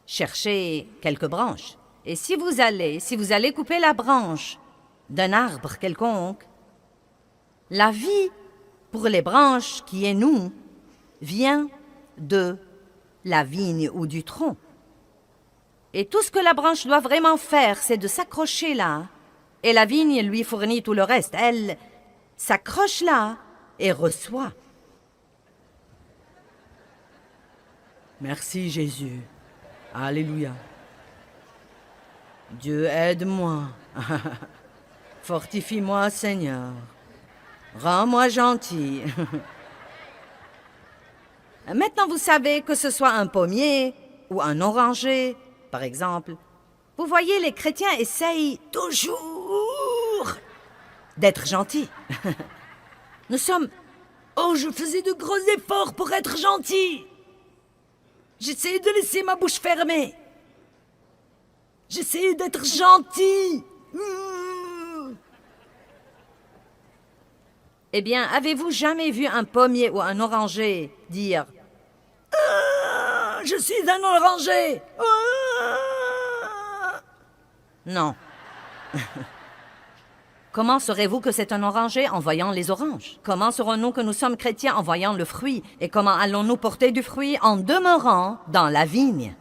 chercher quelques branches. Et si vous allez couper la branche d'un arbre quelconque, la vie pour les branches qui est nous vient de la vigne ou du tronc. Et tout ce que la branche doit vraiment faire, c'est de s'accrocher là. Et la vigne lui fournit tout le reste. Elle s'accroche là et reçoit. Merci Jésus. Alléluia. Dieu aide-moi. Fortifie-moi Seigneur. Rends-moi gentil. Maintenant vous savez que ce soit un pommier ou un oranger, par exemple. Vous voyez, les chrétiens essayent toujours d'être gentils. Nous sommes... Oh, je faisais de gros efforts pour être gentil. J'essayais de laisser ma bouche fermée. J'essayais d'être gentil. Eh bien, avez-vous jamais vu un pommier ou un oranger dire « Je suis un oranger !» Non. Comment saurez-vous que c'est un oranger en voyant les oranges? Comment saurons-nous que nous sommes chrétiens en voyant le fruit? Et comment allons-nous porter du fruit en demeurant dans la vigne?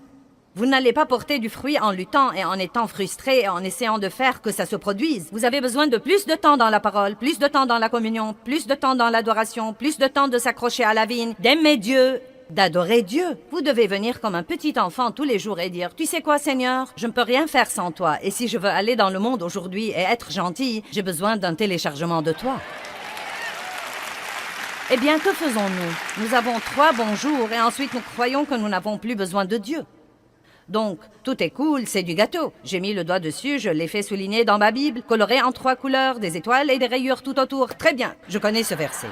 Vous n'allez pas porter du fruit en luttant et en étant frustré et en essayant de faire que ça se produise. Vous avez besoin de plus de temps dans la parole, plus de temps dans la communion, plus de temps dans l'adoration, plus de temps de s'accrocher à la vigne, d'aimer Dieu, d'adorer Dieu. Vous devez venir comme un petit enfant tous les jours et dire « Tu sais quoi, Seigneur? Je ne peux rien faire sans toi. Et si je veux aller dans le monde aujourd'hui et être gentil, j'ai besoin d'un téléchargement de toi. » Eh bien, que faisons-nous? Nous avons 3 bons jours et ensuite nous croyons que nous n'avons plus besoin de Dieu. Donc, tout est cool, c'est du gâteau. J'ai mis le doigt dessus, je l'ai fait souligner dans ma Bible, coloré en 3 couleurs, des étoiles et des rayures tout autour. Très bien, je connais ce verset.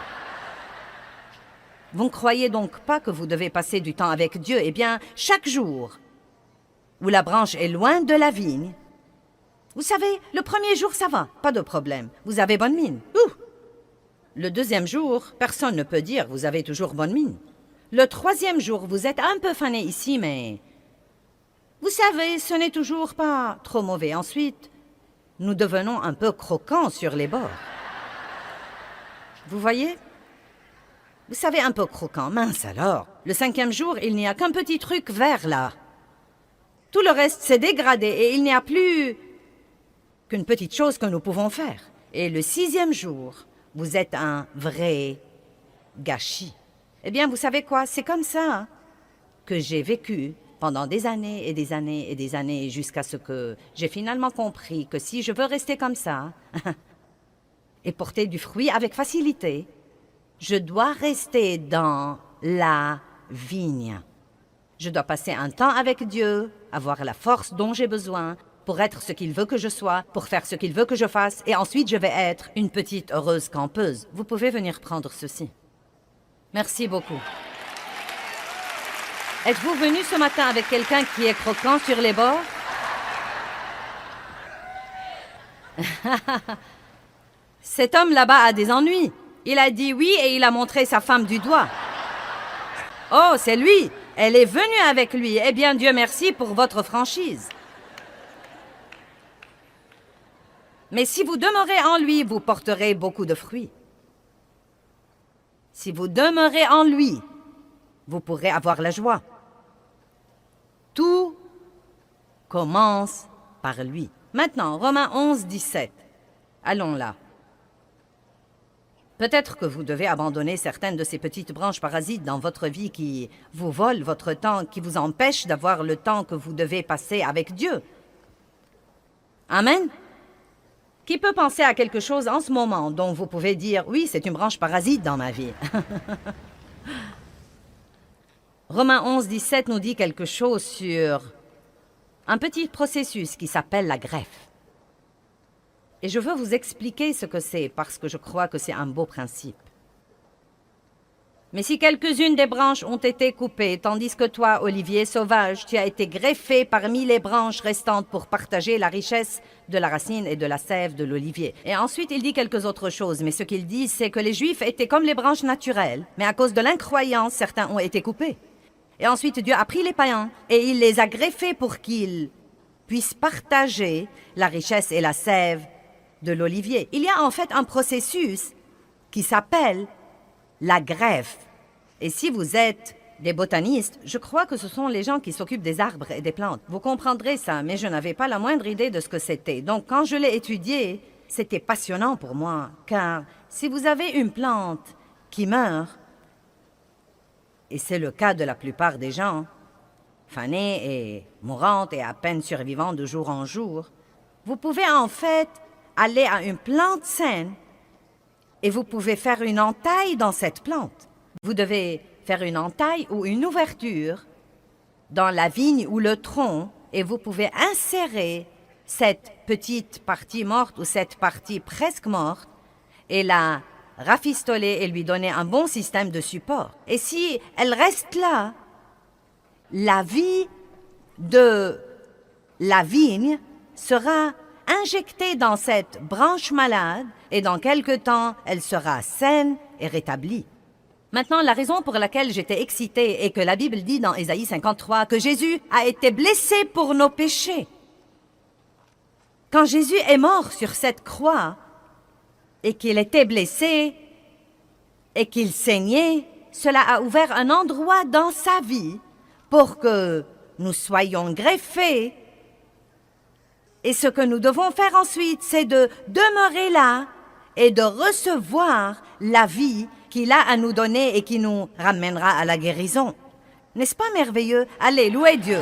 Vous ne croyez donc pas que vous devez passer du temps avec Dieu? Eh bien, chaque jour où la branche est loin de la vigne, vous savez, le premier jour, ça va, pas de problème. Vous avez bonne mine. Ouh! Le deuxième jour, personne ne peut dire vous avez toujours bonne mine. Le troisième jour, vous êtes un peu fané ici, mais... Vous savez, ce n'est toujours pas trop mauvais. Ensuite, nous devenons un peu croquants sur les bords. Vous voyez? Vous savez, un peu croquant. Mince alors. Le 5e jour, il n'y a qu'un petit truc vert là. Tout le reste s'est dégradé et il n'y a plus qu'une petite chose que nous pouvons faire. Et le 6e jour, vous êtes un vrai gâchis. Eh bien, vous savez quoi? C'est comme ça que j'ai vécu pendant des années et des années et des années, jusqu'à ce que j'ai finalement compris que si je veux rester comme ça et porter du fruit avec facilité, je dois rester dans la vigne. Je dois passer un temps avec Dieu, avoir la force dont j'ai besoin pour être ce qu'il veut que je sois, pour faire ce qu'il veut que je fasse, et ensuite je vais être une petite heureuse campeuse. Vous pouvez venir prendre ceci. Merci beaucoup. Êtes-vous venu ce matin avec quelqu'un qui est croquant sur les bords? Cet homme là-bas a des ennuis. Il a dit oui et il a montré sa femme du doigt. Oh, c'est lui. Elle est venue avec lui. Eh bien, Dieu merci pour votre franchise. Mais si vous demeurez en lui, vous porterez beaucoup de fruits. Si vous demeurez en lui, vous pourrez avoir la joie. Tout commence par lui. Maintenant, Romains 11, 17. Allons là. Peut-être que vous devez abandonner certaines de ces petites branches parasites dans votre vie qui vous volent votre temps, qui vous empêchent d'avoir le temps que vous devez passer avec Dieu. Amen. Qui peut penser à quelque chose en ce moment dont vous pouvez dire « Oui, c'est une branche parasite dans ma vie. » Romains 11, 17 nous dit quelque chose sur un petit processus qui s'appelle la greffe. Et je veux vous expliquer ce que c'est parce que je crois que c'est un beau principe. Mais si quelques-unes des branches ont été coupées, tandis que toi, olivier sauvage, tu as été greffé parmi les branches restantes pour partager la richesse de la racine et de la sève de l'olivier. Et ensuite, il dit quelques autres choses, mais ce qu'il dit, c'est que les Juifs étaient comme les branches naturelles, mais à cause de l'incroyance, certains ont été coupés. Et ensuite, Dieu a pris les païens et il les a greffés pour qu'ils puissent partager la richesse et la sève de l'olivier. Il y a en fait un processus qui s'appelle la greffe. Et si vous êtes des botanistes, je crois que ce sont les gens qui s'occupent des arbres et des plantes. Vous comprendrez ça, mais je n'avais pas la moindre idée de ce que c'était. Donc quand je l'ai étudié, c'était passionnant pour moi, car si vous avez une plante qui meurt, et c'est le cas de la plupart des gens, fanée et mourante et à peine survivante de jour en jour, vous pouvez en fait aller à une plante saine et vous pouvez faire une entaille dans cette plante. Vous devez faire une entaille ou une ouverture dans la vigne ou le tronc et vous pouvez insérer cette petite partie morte ou cette partie presque morte et la rafistoler et lui donner un bon système de support. Et si elle reste là, la vie de la vigne sera injectée dans cette branche malade et dans quelque temps, elle sera saine et rétablie. Maintenant, la raison pour laquelle j'étais excitée est que la Bible dit dans Ésaïe 53 que Jésus a été blessé pour nos péchés. Quand Jésus est mort sur cette croix et qu'il était blessé et qu'il saignait, cela a ouvert un endroit dans sa vie pour que nous soyons greffés. Et ce que nous devons faire ensuite, c'est de demeurer là et de recevoir la vie qu'il a à nous donner et qui nous ramènera à la guérison. N'est-ce pas merveilleux? Allez, louez Dieu.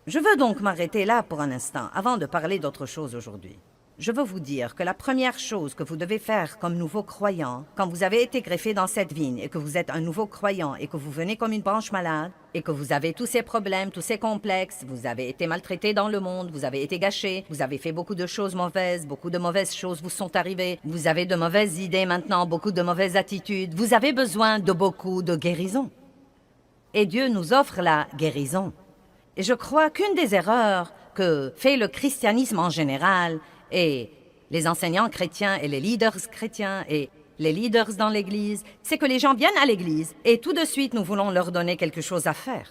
Je veux donc m'arrêter là pour un instant, avant de parler d'autre chose aujourd'hui. Je veux vous dire que la première chose que vous devez faire comme nouveau croyant, quand vous avez été greffé dans cette vigne et que vous êtes un nouveau croyant et que vous venez comme une branche malade et que vous avez tous ces problèmes, tous ces complexes, vous avez été maltraité dans le monde, vous avez été gâché, vous avez fait beaucoup de choses mauvaises, beaucoup de mauvaises choses vous sont arrivées, vous avez de mauvaises idées maintenant, beaucoup de mauvaises attitudes, vous avez besoin de beaucoup de guérison. Et Dieu nous offre la guérison. Et je crois qu'une des erreurs que fait le christianisme en général, et les enseignants chrétiens et les leaders chrétiens et les leaders dans l'Église, c'est que les gens viennent à l'Église et tout de suite nous voulons leur donner quelque chose à faire.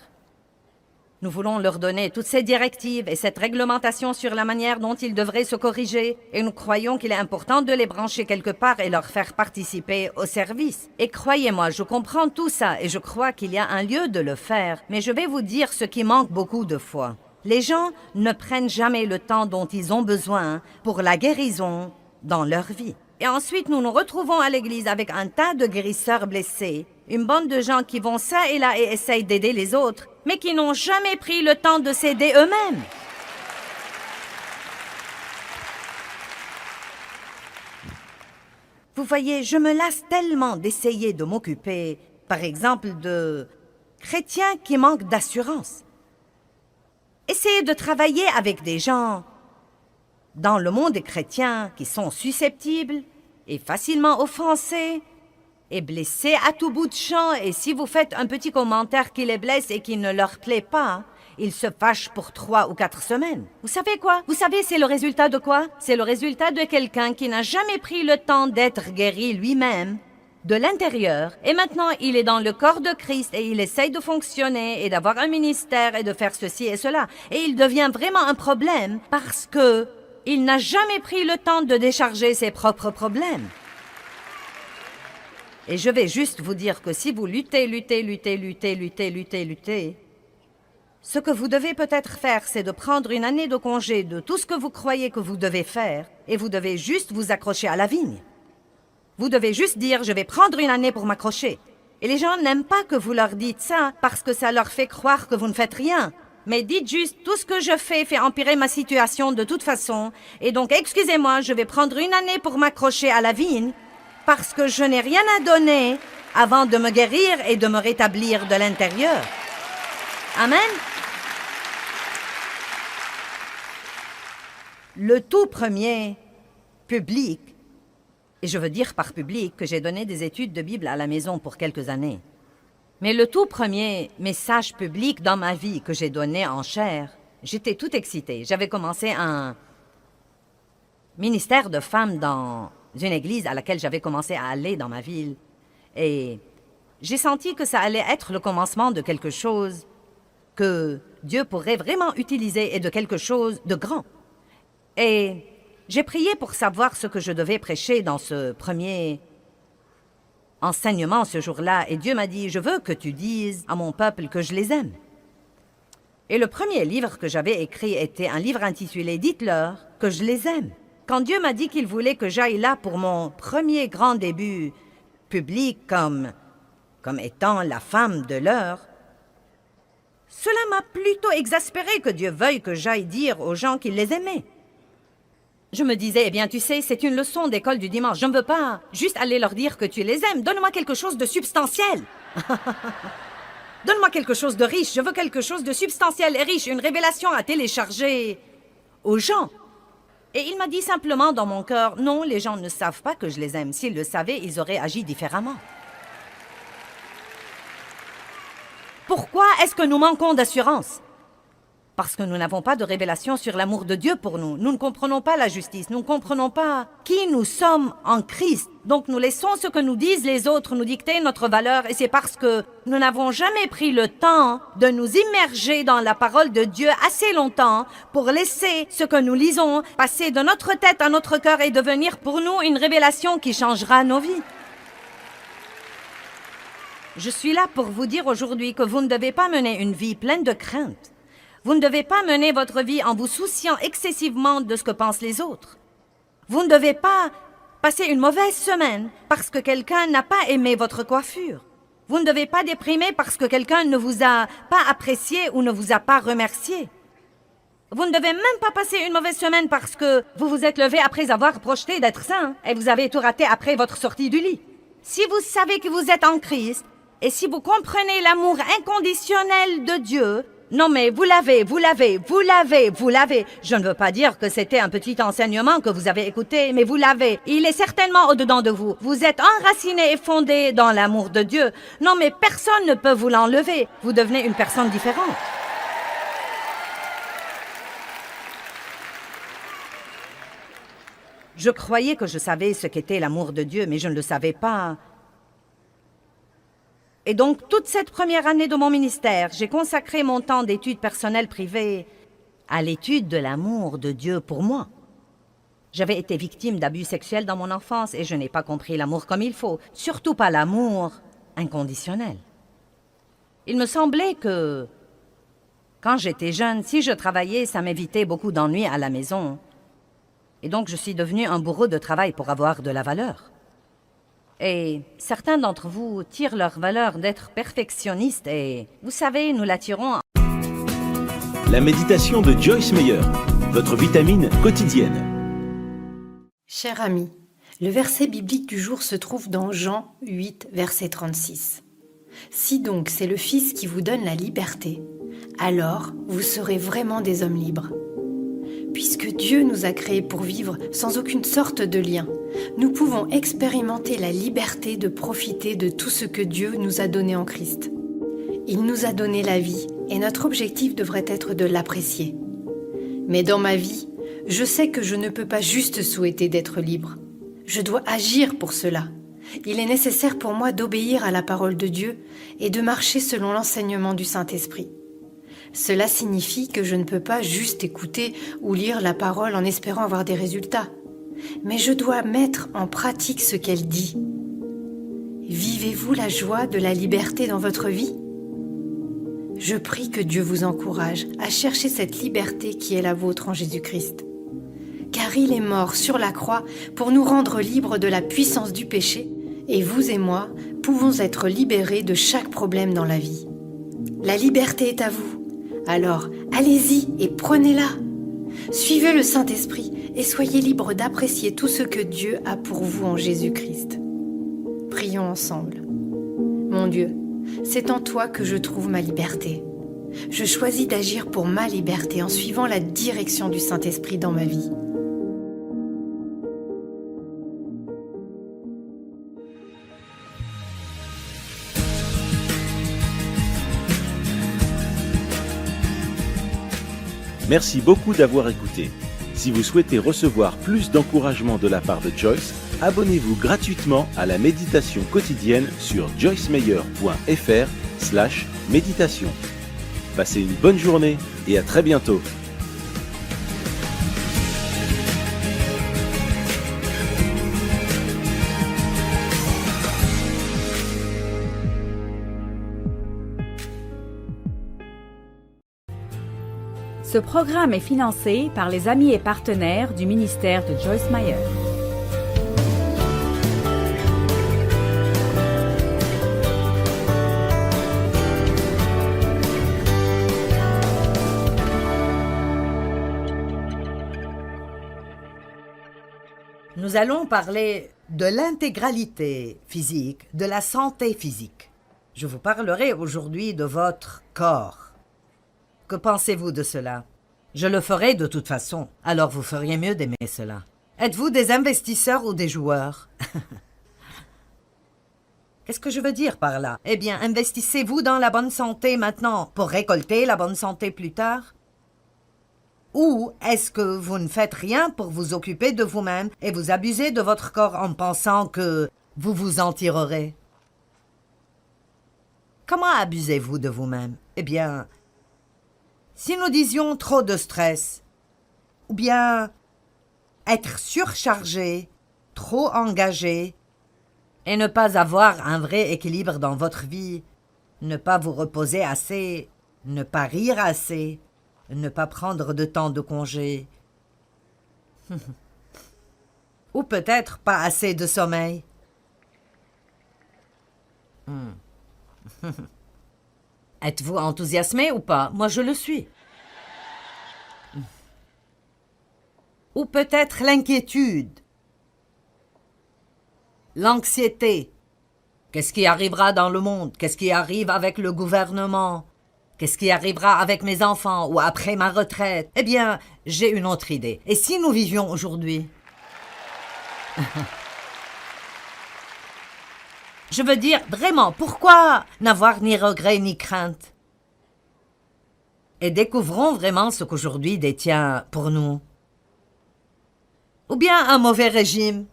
Nous voulons leur donner toutes ces directives et cette réglementation sur la manière dont ils devraient se corriger et nous croyons qu'il est important de les brancher quelque part et leur faire participer au service. Et croyez-moi, je comprends tout ça et je crois qu'il y a un lieu de le faire, mais je vais vous dire ce qui manque beaucoup de fois. Les gens ne prennent jamais le temps dont ils ont besoin pour la guérison dans leur vie. Et ensuite, nous nous retrouvons à l'église avec un tas de guérisseurs blessés, une bande de gens qui vont ça et là et essayent d'aider les autres, mais qui n'ont jamais pris le temps de s'aider eux-mêmes. Vous voyez, je me lasse tellement d'essayer de m'occuper, par exemple, de chrétiens qui manquent d'assurance. Essayez de travailler avec des gens dans le monde des chrétiens qui sont susceptibles et facilement offensés et blessés à tout bout de champ. Et si vous faites un petit commentaire qui les blesse et qui ne leur plaît pas, ils se fâchent pour 3 ou 4 semaines. Vous savez quoi? Vous savez, c'est le résultat de quoi? C'est le résultat de quelqu'un qui n'a jamais pris le temps d'être guéri lui-même de l'intérieur, et maintenant il est dans le corps de Christ et il essaye de fonctionner et d'avoir un ministère et de faire ceci et cela. Et il devient vraiment un problème parce que il n'a jamais pris le temps de décharger ses propres problèmes. Et je vais juste vous dire que si vous luttez, ce que vous devez peut-être faire, c'est de prendre une année de congé de tout ce que vous croyez que vous devez faire et vous devez juste vous accrocher à la vigne. Vous devez juste dire « je vais prendre une année pour m'accrocher ». Et les gens n'aiment pas que vous leur dites ça parce que ça leur fait croire que vous ne faites rien. Mais dites juste « tout ce que je fais fait empirer ma situation de toute façon. Et donc, excusez-moi, je vais prendre une année pour m'accrocher à la vigne parce que je n'ai rien à donner avant de me guérir et de me rétablir de l'intérieur. » Amen. Le tout premier public, et je veux dire par public que j'ai donné des études de Bible à la maison pour quelques années, mais le tout premier message public dans ma vie que j'ai donné en chair, j'étais toute excitée. J'avais commencé un ministère de femmes dans une église à laquelle j'avais commencé à aller dans ma ville. Et j'ai senti que ça allait être le commencement de quelque chose que Dieu pourrait vraiment utiliser et de quelque chose de grand. Et j'ai prié pour savoir ce que je devais prêcher dans ce premier enseignement ce jour-là. Et Dieu m'a dit, je veux que tu dises à mon peuple que je les aime. Et le premier livre que j'avais écrit était un livre intitulé « Dites-leur que je les aime ». Quand Dieu m'a dit qu'il voulait que j'aille là pour mon premier grand début public comme étant la femme de l'heure, cela m'a plutôt exaspéré que Dieu veuille que j'aille dire aux gens qu'il les aimait. Je me disais, eh bien, tu sais, c'est une leçon d'école du dimanche. Je ne veux pas juste aller leur dire que tu les aimes. Donne-moi quelque chose de substantiel. Donne-moi quelque chose de riche. Je veux quelque chose de substantiel et riche. Une révélation à télécharger aux gens. Et il m'a dit simplement dans mon cœur, non, les gens ne savent pas que je les aime. S'ils le savaient, ils auraient agi différemment. Pourquoi est-ce que nous manquons d'assurance? Parce que nous n'avons pas de révélation sur l'amour de Dieu pour nous. Nous ne comprenons pas la justice. Nous ne comprenons pas qui nous sommes en Christ. Donc nous laissons ce que nous disent les autres nous dicter notre valeur. Et c'est parce que nous n'avons jamais pris le temps de nous immerger dans la parole de Dieu assez longtemps pour laisser ce que nous lisons passer de notre tête à notre cœur et devenir pour nous une révélation qui changera nos vies. Je suis là pour vous dire aujourd'hui que vous ne devez pas mener une vie pleine de crainte. Vous ne devez pas mener votre vie en vous souciant excessivement de ce que pensent les autres. Vous ne devez pas passer une mauvaise semaine parce que quelqu'un n'a pas aimé votre coiffure. Vous ne devez pas déprimer parce que quelqu'un ne vous a pas apprécié ou ne vous a pas remercié. Vous ne devez même pas passer une mauvaise semaine parce que vous vous êtes levé après avoir projeté d'être saint et vous avez tout raté après votre sortie du lit. Si vous savez que vous êtes en Christ et si vous comprenez l'amour inconditionnel de Dieu, non mais vous l'avez. Je ne veux pas dire que c'était un petit enseignement que vous avez écouté, mais vous l'avez. Il est certainement au-dedans de vous. Vous êtes enraciné et fondé dans l'amour de Dieu. Non mais personne ne peut vous l'enlever. Vous devenez une personne différente. Je croyais que je savais ce qu'était l'amour de Dieu, mais je ne le savais pas. Et donc, toute cette première année de mon ministère, j'ai consacré mon temps d'études personnelles privées à l'étude de l'amour de Dieu pour moi. J'avais été victime d'abus sexuels dans mon enfance et je n'ai pas compris l'amour comme il faut, surtout pas l'amour inconditionnel. Il me semblait que, quand j'étais jeune, si je travaillais, ça m'évitait beaucoup d'ennuis à la maison. Et donc, je suis devenue un bourreau de travail pour avoir de la valeur. Et certains d'entre vous tirent leur valeur d'être perfectionnistes et, vous savez, nous la tirons. La méditation de Joyce Meyer, votre vitamine quotidienne. Cher ami, le verset biblique du jour se trouve dans Jean 8, verset 36. Si donc c'est le Fils qui vous donne la liberté, alors vous serez vraiment des hommes libres. Puisque Dieu nous a créés pour vivre sans aucune sorte de lien, nous pouvons expérimenter la liberté de profiter de tout ce que Dieu nous a donné en Christ. Il nous a donné la vie et notre objectif devrait être de l'apprécier. Mais dans ma vie, je sais que je ne peux pas juste souhaiter d'être libre. Je dois agir pour cela. Il est nécessaire pour moi d'obéir à la parole de Dieu et de marcher selon l'enseignement du Saint-Esprit. Cela signifie que je ne peux pas juste écouter ou lire la parole en espérant avoir des résultats. Mais je dois mettre en pratique ce qu'elle dit. Vivez-vous la joie de la liberté dans votre vie? Je prie que Dieu vous encourage à chercher cette liberté qui est la vôtre en Jésus-Christ. Car il est mort sur la croix pour nous rendre libres de la puissance du péché, et vous et moi pouvons être libérés de chaque problème dans la vie. La liberté est à vous. Alors, allez-y et prenez-la. Suivez le Saint-Esprit et soyez libres d'apprécier tout ce que Dieu a pour vous en Jésus-Christ. Prions ensemble. Mon Dieu, c'est en toi que je trouve ma liberté. Je choisis d'agir pour ma liberté en suivant la direction du Saint-Esprit dans ma vie. Merci beaucoup d'avoir écouté. Si vous souhaitez recevoir plus d'encouragement de la part de Joyce, abonnez-vous gratuitement à la méditation quotidienne sur joycemeyer.fr/méditation. Passez une bonne journée et à très bientôt. Ce programme est financé par les amis et partenaires du ministère de Joyce Meyer. Nous allons parler de l'intégralité physique, de la santé physique. Je vous parlerai aujourd'hui de votre corps. Que pensez-vous de cela? Je le ferai de toute façon, alors vous feriez mieux d'aimer cela. Êtes-vous des investisseurs ou des joueurs? Qu'est-ce que je veux dire par là? Eh bien, investissez-vous dans la bonne santé maintenant pour récolter la bonne santé plus tard? Ou est-ce que vous ne faites rien pour vous occuper de vous-même et vous abusez de votre corps en pensant que vous vous en tirerez? Comment abusez-vous de vous-même? Eh bien, si nous disions trop de stress, ou bien être surchargé, trop engagé, et ne pas avoir un vrai équilibre dans votre vie, ne pas vous reposer assez, ne pas rire assez, ne pas prendre de temps de congé, ou peut-être pas assez de sommeil. Êtes-vous enthousiasmé ou pas? Moi, je le suis. Ou peut-être l'inquiétude, l'anxiété. Qu'est-ce qui arrivera dans le monde? Qu'est-ce qui arrive avec le gouvernement? Qu'est-ce qui arrivera avec mes enfants ou après ma retraite? Eh bien, j'ai une autre idée. Et si nous vivions aujourd'hui? Je veux dire, vraiment, pourquoi n'avoir ni regret ni crainte? Et découvrons vraiment ce qu'aujourd'hui détient pour nous. Ou bien un mauvais régime.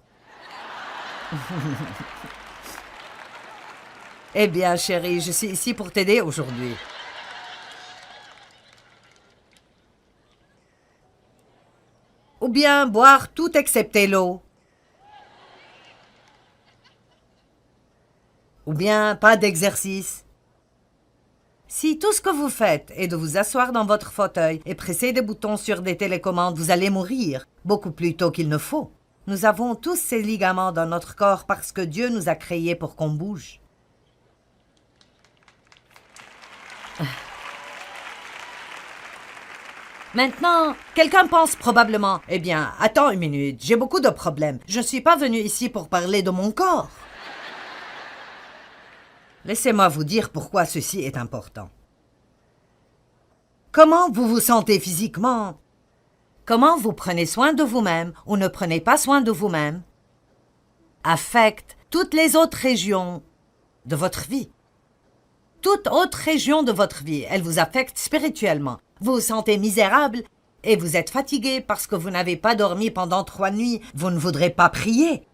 Eh bien, chérie, je suis ici pour t'aider aujourd'hui. Ou bien boire tout excepté l'eau. Ou bien pas d'exercice. Si tout ce que vous faites est de vous asseoir dans votre fauteuil et presser des boutons sur des télécommandes, vous allez mourir, beaucoup plus tôt qu'il ne faut. Nous avons tous ces ligaments dans notre corps parce que Dieu nous a créés pour qu'on bouge. Maintenant, quelqu'un pense probablement, eh bien, attends une minute, j'ai beaucoup de problèmes. Je ne suis pas venu ici pour parler de mon corps. Laissez-moi vous dire pourquoi ceci est important. Comment vous vous sentez physiquement? Comment vous prenez soin de vous-même ou ne prenez pas soin de vous-même affecte toutes les autres régions de votre vie. Toute autre région de votre vie, elle vous affecte spirituellement. Vous vous sentez misérable et vous êtes fatigué parce que vous n'avez pas dormi pendant 3 nuits. Vous ne voudrez pas prier.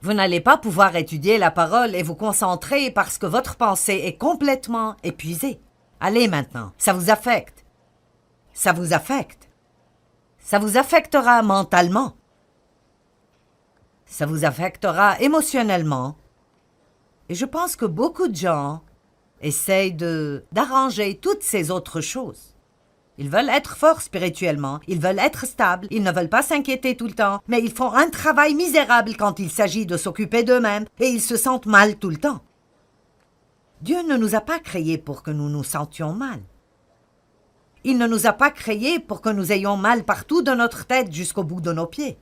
Vous n'allez pas pouvoir étudier la parole et vous concentrer parce que votre pensée est complètement épuisée. Allez maintenant, ça vous affecte. Ça vous affecte. Ça vous affectera mentalement. Ça vous affectera émotionnellement. Et je pense que beaucoup de gens essayent d'arranger toutes ces autres choses. Ils veulent être forts spirituellement, ils veulent être stables, ils ne veulent pas s'inquiéter tout le temps, mais ils font un travail misérable quand il s'agit de s'occuper d'eux-mêmes et ils se sentent mal tout le temps. Dieu ne nous a pas créés pour que nous nous sentions mal. Il ne nous a pas créés pour que nous ayons mal partout de notre tête jusqu'au bout de nos pieds.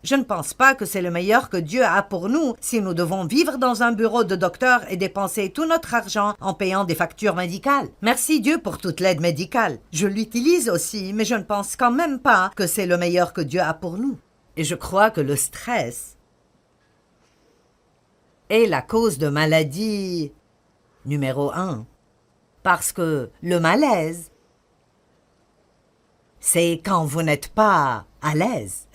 Je ne pense pas que c'est le meilleur que Dieu a pour nous si nous devons vivre dans un bureau de docteur et dépenser tout notre argent en payant des factures médicales. Merci Dieu pour toute l'aide médicale. Je l'utilise aussi, mais je ne pense quand même pas que c'est le meilleur que Dieu a pour nous. Et je crois que le stress est la cause de maladie numéro 1. Parce que le malaise c'est quand vous n'êtes pas à l'aise.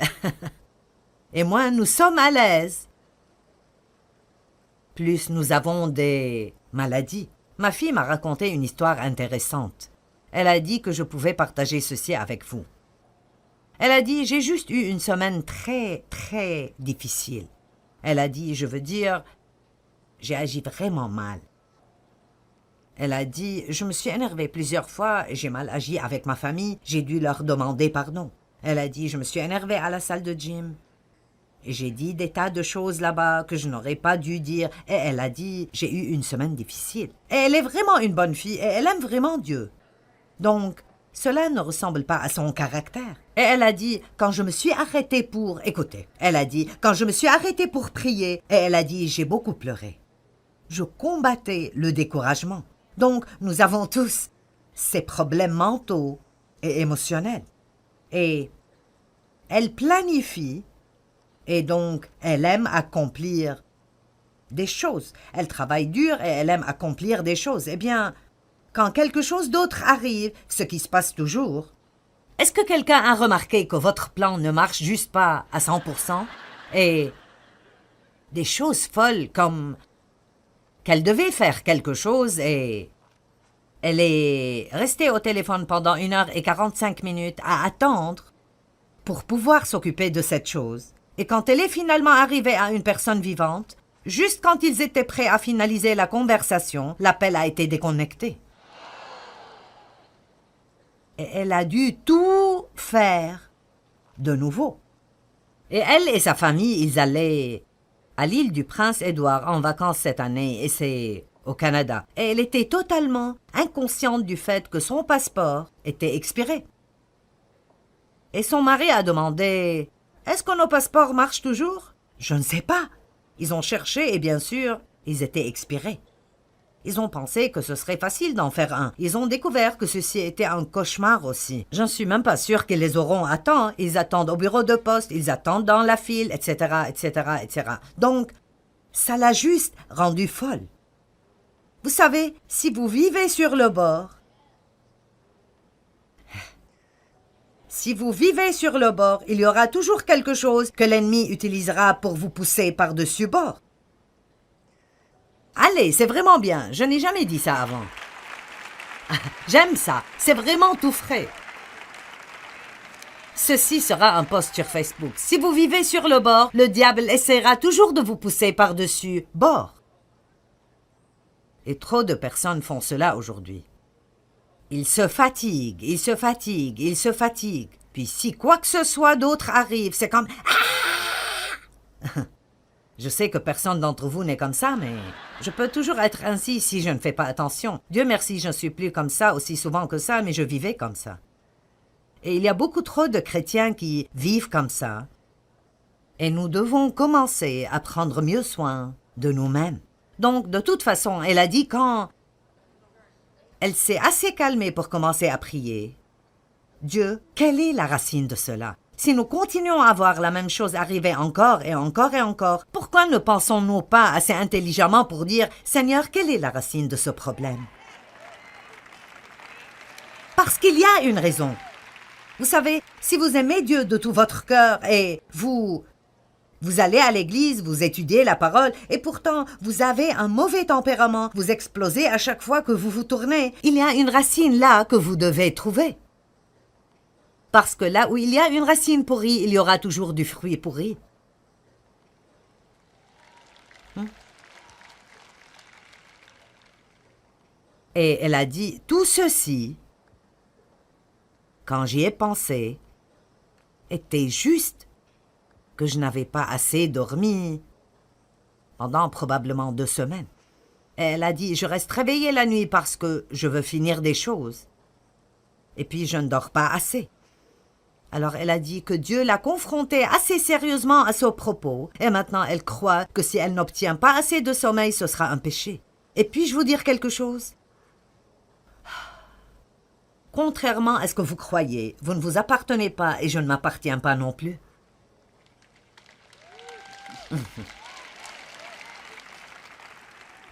Et moi, nous sommes à l'aise. Plus nous avons des maladies. Ma fille m'a raconté une histoire intéressante. Elle a dit que je pouvais partager ceci avec vous. Elle a dit, j'ai juste eu une semaine très, très difficile. Elle a dit, je veux dire, j'ai agi vraiment mal. Elle a dit, je me suis énervée plusieurs fois et j'ai mal agi avec ma famille. J'ai dû leur demander pardon. Elle a dit, je me suis énervée à la salle de gym. Et j'ai dit des tas de choses là-bas que je n'aurais pas dû dire. Et elle a dit, j'ai eu une semaine difficile. Et elle est vraiment une bonne fille et elle aime vraiment Dieu. Donc, cela ne ressemble pas à son caractère. Et elle a dit, quand je me suis arrêtée pour... Écoutez, elle a dit, quand je me suis arrêtée pour prier, et elle a dit, j'ai beaucoup pleuré. Je combattais le découragement. Donc, nous avons tous ces problèmes mentaux et émotionnels. Et elle planifie, et donc elle aime accomplir des choses. Elle travaille dur et elle aime accomplir des choses. Eh bien, quand quelque chose d'autre arrive, ce qui se passe toujours, est-ce que quelqu'un a remarqué que votre plan ne marche juste pas à 100%? Et des choses folles comme qu'elle devait faire quelque chose et elle est restée au téléphone pendant 1h45 à attendre pour pouvoir s'occuper de cette chose. Et quand elle est finalement arrivée à une personne vivante, juste quand ils étaient prêts à finaliser la conversation, l'appel a été déconnecté. Et elle a dû tout faire de nouveau. Et elle et sa famille, ils allaient à l'île du Prince-Édouard en vacances cette année, et c'est au Canada. Et elle était totalement inconsciente du fait que son passeport était expiré. Et son mari a demandé « Est-ce que nos passeports marchent toujours ?»« Je ne sais pas. » Ils ont cherché et bien sûr, ils étaient expirés. Ils ont pensé que ce serait facile d'en faire un. Ils ont découvert que ceci était un cauchemar aussi. Je ne suis même pas sûre qu'ils les auront à temps. Ils attendent au bureau de poste, ils attendent dans la file, etc., etc., etc. Donc, ça l'a juste rendue folle. Vous savez, si vous vivez sur le bord, il y aura toujours quelque chose que l'ennemi utilisera pour vous pousser par-dessus bord. Allez, c'est vraiment bien. Je n'ai jamais dit ça avant. J'aime ça. C'est vraiment tout frais. Ceci sera un post sur Facebook. Si vous vivez sur le bord, le diable essaiera toujours de vous pousser par-dessus bord. Et trop de personnes font cela aujourd'hui. Ils se fatiguent, ils se fatiguent, ils se fatiguent. Puis si quoi que ce soit d'autre arrive, c'est comme... Je sais que personne d'entre vous n'est comme ça, mais je peux toujours être ainsi si je ne fais pas attention. Dieu merci, je ne suis plus comme ça aussi souvent que ça, mais je vivais comme ça. Et il y a beaucoup trop de chrétiens qui vivent comme ça. Et nous devons commencer à prendre mieux soin de nous-mêmes. Donc, de toute façon, elle a dit quand elle s'est assez calmée pour commencer à prier. Dieu, quelle est la racine de cela? Si nous continuons à voir la même chose arriver encore et encore et encore, pourquoi ne pensons-nous pas assez intelligemment pour dire « Seigneur, quelle est la racine de ce problème ?» Parce qu'il y a une raison. Vous savez, si vous aimez Dieu de tout votre cœur et vous allez à l'église, vous étudiez la parole et pourtant vous avez un mauvais tempérament, vous explosez à chaque fois que vous vous tournez, il y a une racine là que vous devez trouver. Parce que là où il y a une racine pourrie, il y aura toujours du fruit pourri. Et elle a dit, tout ceci, quand j'y ai pensé, était juste que je n'avais pas assez dormi pendant probablement 2 semaines. Et elle a dit, je reste réveillée la nuit parce que je veux finir des choses. Et puis je ne dors pas assez. Alors elle a dit que Dieu l'a confrontée assez sérieusement à ce propos, et maintenant elle croit que si elle n'obtient pas assez de sommeil, ce sera un péché. Et puis-je vous dire quelque chose? Contrairement à ce que vous croyez, vous ne vous appartenez pas et je ne m'appartiens pas non plus.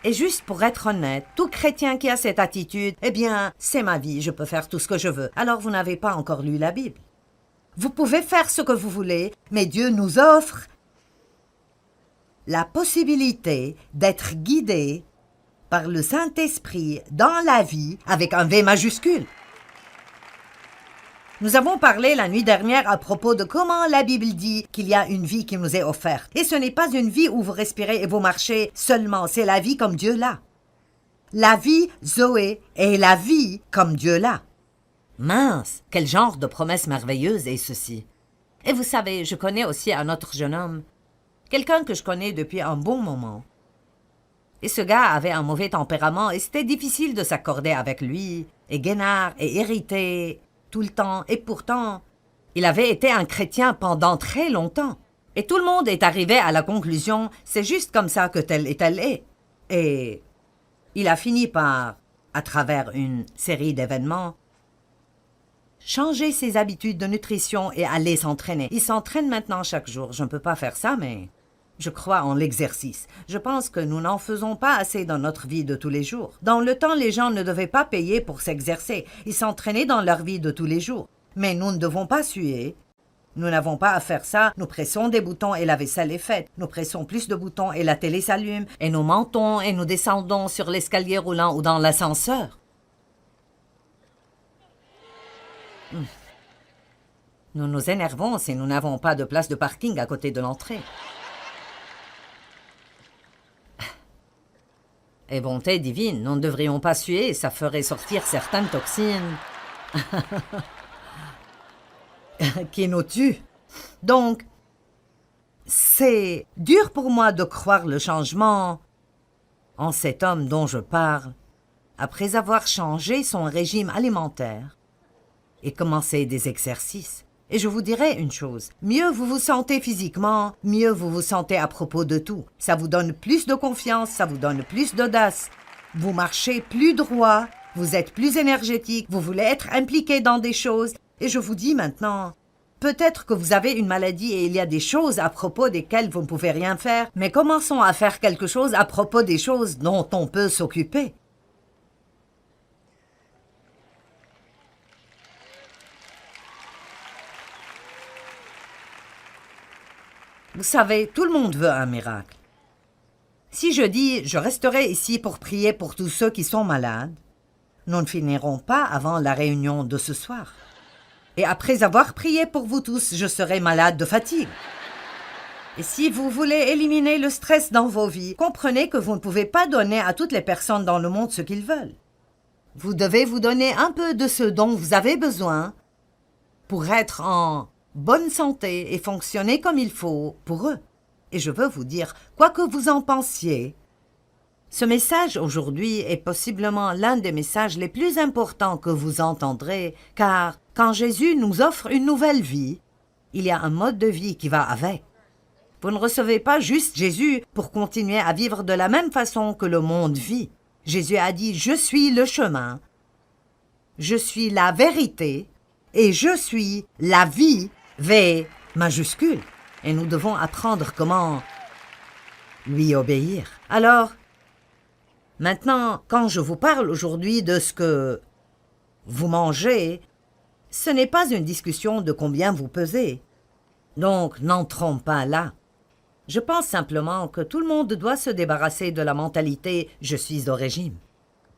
Et juste pour être honnête, tout chrétien qui a cette attitude, eh bien, c'est ma vie, je peux faire tout ce que je veux. Alors vous n'avez pas encore lu la Bible. Vous pouvez faire ce que vous voulez, mais Dieu nous offre la possibilité d'être guidé par le Saint-Esprit dans la vie avec un V majuscule. Nous avons parlé la nuit dernière à propos de comment la Bible dit qu'il y a une vie qui nous est offerte. Et ce n'est pas une vie où vous respirez et vous marchez seulement, c'est la vie comme Dieu l'a. La vie Zoé est la vie comme Dieu l'a. Mince, quel genre de promesse merveilleuse est ceci. Et vous savez, je connais aussi un autre jeune homme, quelqu'un que je connais depuis un bon moment. Et ce gars avait un mauvais tempérament et c'était difficile de s'accorder avec lui, et guénard et irrité tout le temps, et pourtant, il avait été un chrétien pendant très longtemps. Et tout le monde est arrivé à la conclusion, c'est juste comme ça que tel et tel est. Et il a fini par, à travers une série d'événements, changer ses habitudes de nutrition et aller s'entraîner. Il s'entraîne maintenant chaque jour. Je ne peux pas faire ça, mais je crois en l'exercice. Je pense que nous n'en faisons pas assez dans notre vie de tous les jours. Dans le temps, les gens ne devaient pas payer pour s'exercer. Ils s'entraînaient dans leur vie de tous les jours. Mais nous ne devons pas suer. Nous n'avons pas à faire ça. Nous pressons des boutons et la vaisselle est faite. Nous pressons plus de boutons et la télé s'allume. Et nous montons et nous descendons sur l'escalier roulant ou dans l'ascenseur. Nous nous énervons si nous n'avons pas de place de parking à côté de l'entrée. Et bonté divine, nous ne devrions pas suer, ça ferait sortir certaines toxines qui nous tuent. Donc, c'est dur pour moi de croire le changement en cet homme dont je parle, après avoir changé son régime alimentaire et commencé des exercices. Et je vous dirai une chose, mieux vous vous sentez physiquement, mieux vous vous sentez à propos de tout. Ça vous donne plus de confiance, ça vous donne plus d'audace. Vous marchez plus droit, vous êtes plus énergétique, vous voulez être impliqué dans des choses. Et je vous dis maintenant, peut-être que vous avez une maladie et il y a des choses à propos desquelles vous ne pouvez rien faire, mais commençons à faire quelque chose à propos des choses dont on peut s'occuper. Vous savez, tout le monde veut un miracle. Si je dis « je resterai ici pour prier pour tous ceux qui sont malades », nous ne finirons pas avant la réunion de ce soir. Et après avoir prié pour vous tous, je serai malade de fatigue. Et si vous voulez éliminer le stress dans vos vies, comprenez que vous ne pouvez pas donner à toutes les personnes dans le monde ce qu'ils veulent. Vous devez vous donner un peu de ce dont vous avez besoin pour être en bonne santé et fonctionner comme il faut pour eux. Et je veux vous dire, quoi que vous en pensiez, ce message aujourd'hui est possiblement l'un des messages les plus importants que vous entendrez, car quand Jésus nous offre une nouvelle vie, il y a un mode de vie qui va avec. Vous ne recevez pas juste Jésus pour continuer à vivre de la même façon que le monde vit. Jésus a dit « Je suis le chemin, je suis la vérité et je suis la vie ». V majuscule, et nous devons apprendre comment lui obéir. Alors, maintenant, quand je vous parle aujourd'hui de ce que vous mangez, ce n'est pas une discussion de combien vous pesez. Donc, n'entrons pas là. Je pense simplement que tout le monde doit se débarrasser de la mentalité « je suis au régime ».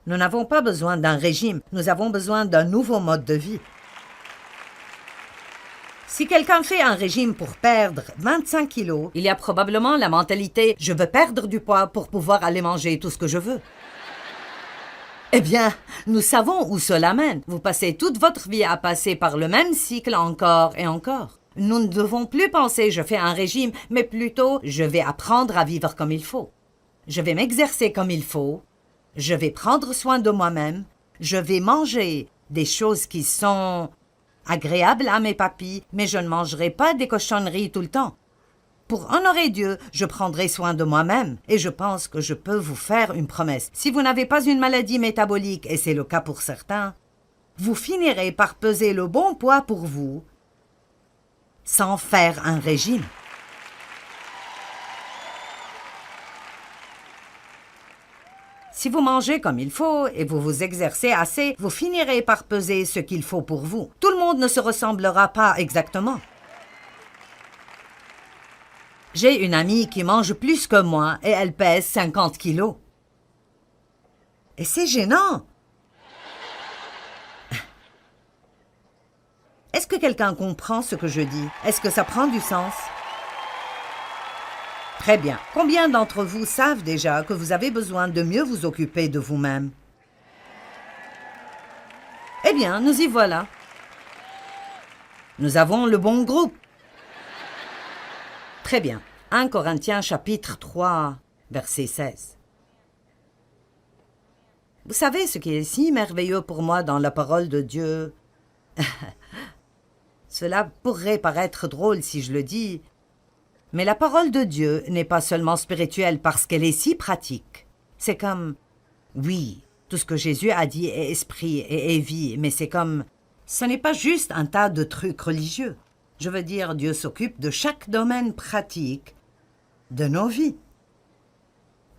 Nous n'avons pas besoin d'un régime, nous avons besoin d'un nouveau mode de vie. Si quelqu'un fait un régime pour perdre 25 kilos, il y a probablement la mentalité « je veux perdre du poids pour pouvoir aller manger tout ce que je veux ». Eh bien, nous savons où cela mène. Vous passez toute votre vie à passer par le même cycle encore et encore. Nous ne devons plus penser « je fais un régime », mais plutôt « je vais apprendre à vivre comme il faut ». Je vais m'exercer comme il faut, je vais prendre soin de moi-même, je vais manger des choses qui sont agréable à mes papilles, mais je ne mangerai pas des cochonneries tout le temps. Pour honorer Dieu, je prendrai soin de moi-même et je pense que je peux vous faire une promesse. Si vous n'avez pas une maladie métabolique, et c'est le cas pour certains, vous finirez par peser le bon poids pour vous sans faire un régime. Si vous mangez comme il faut et vous vous exercez assez, vous finirez par peser ce qu'il faut pour vous. Tout le monde ne se ressemblera pas exactement. J'ai une amie qui mange plus que moi et elle pèse 50 kilos. Et c'est gênant. Est-ce que quelqu'un comprend ce que je dis? Est-ce que ça prend du sens? Très bien. Combien d'entre vous savent déjà que vous avez besoin de mieux vous occuper de vous-même? Eh bien, nous y voilà. Nous avons le bon groupe. Très bien. 1 Corinthiens chapitre 3, verset 16. Vous savez ce qui est si merveilleux pour moi dans la parole de Dieu? Cela pourrait paraître drôle si je le dis, mais la parole de Dieu n'est pas seulement spirituelle parce qu'elle est si pratique. C'est comme, oui, tout ce que Jésus a dit est esprit et est vie, mais c'est comme, ce n'est pas juste un tas de trucs religieux. Je veux dire, Dieu s'occupe de chaque domaine pratique de nos vies.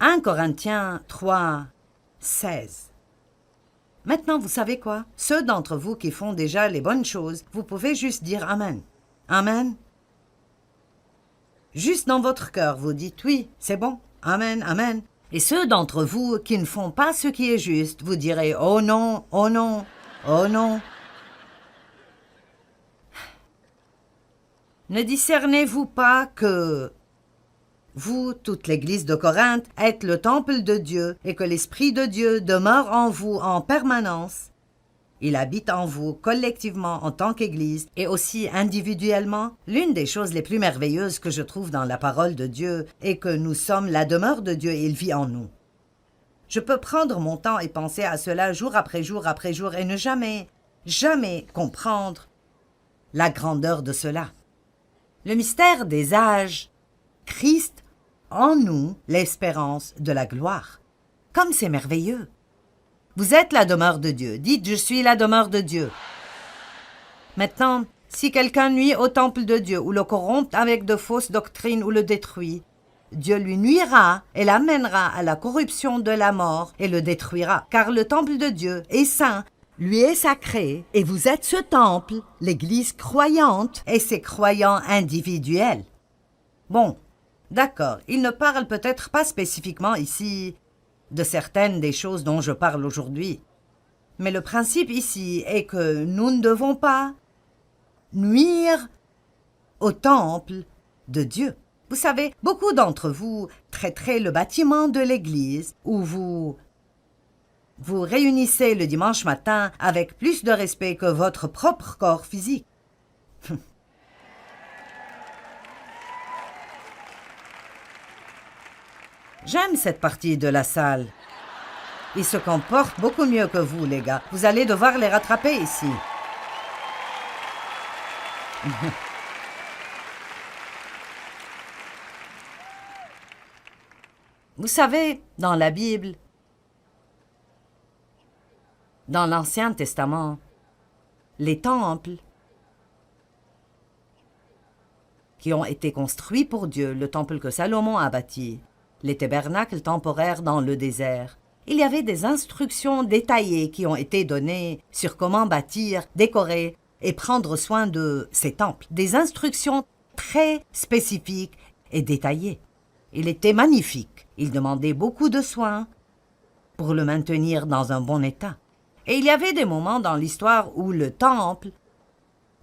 1 Corinthiens 3, 16. Maintenant, vous savez quoi? Ceux d'entre vous qui font déjà les bonnes choses, vous pouvez juste dire Amen. Amen. Juste dans votre cœur, vous dites oui, c'est bon. Amen, amen. Et ceux d'entre vous qui ne font pas ce qui est juste, vous direz oh non, oh non, oh non. Ne discernez-vous pas que vous, toute l'Église de Corinthe, êtes le temple de Dieu et que l'Esprit de Dieu demeure en vous en permanence? Il habite en vous collectivement en tant qu'Église et aussi individuellement. L'une des choses les plus merveilleuses que je trouve dans la parole de Dieu est que nous sommes la demeure de Dieu et il vit en nous. Je peux prendre mon temps et penser à cela jour après jour et ne jamais comprendre la grandeur de cela. Le mystère des âges, Christ en nous, l'espérance de la gloire. Comme c'est merveilleux! Vous êtes la demeure de Dieu. Dites, je suis la demeure de Dieu. Maintenant, si quelqu'un nuit au temple de Dieu ou le corrompt avec de fausses doctrines ou le détruit, Dieu lui nuira et l'amènera à la corruption de la mort et le détruira. Car le temple de Dieu est saint, lui est sacré, et vous êtes ce temple, l'Église croyante et ses croyants individuels. Bon, d'accord, il ne parle peut-être pas spécifiquement ici de certaines des choses dont je parle aujourd'hui. Mais le principe ici est que nous ne devons pas nuire au temple de Dieu. Vous savez, beaucoup d'entre vous traiteraient le bâtiment de l'église où vous réunissez le dimanche matin avec plus de respect que votre propre corps physique. J'aime cette partie de la salle. Ils se comportent beaucoup mieux que vous, les gars. Vous allez devoir les rattraper ici. Vous savez, dans la Bible, dans l'Ancien Testament, les temples qui ont été construits pour Dieu, le temple que Salomon a bâti, les tabernacles temporaires dans le désert, il y avait des instructions détaillées qui ont été données sur comment bâtir, décorer et prendre soin de ces temples. Des instructions très spécifiques et détaillées. Il était magnifique. Il demandait beaucoup de soins pour le maintenir dans un bon état. Et il y avait des moments dans l'histoire où le temple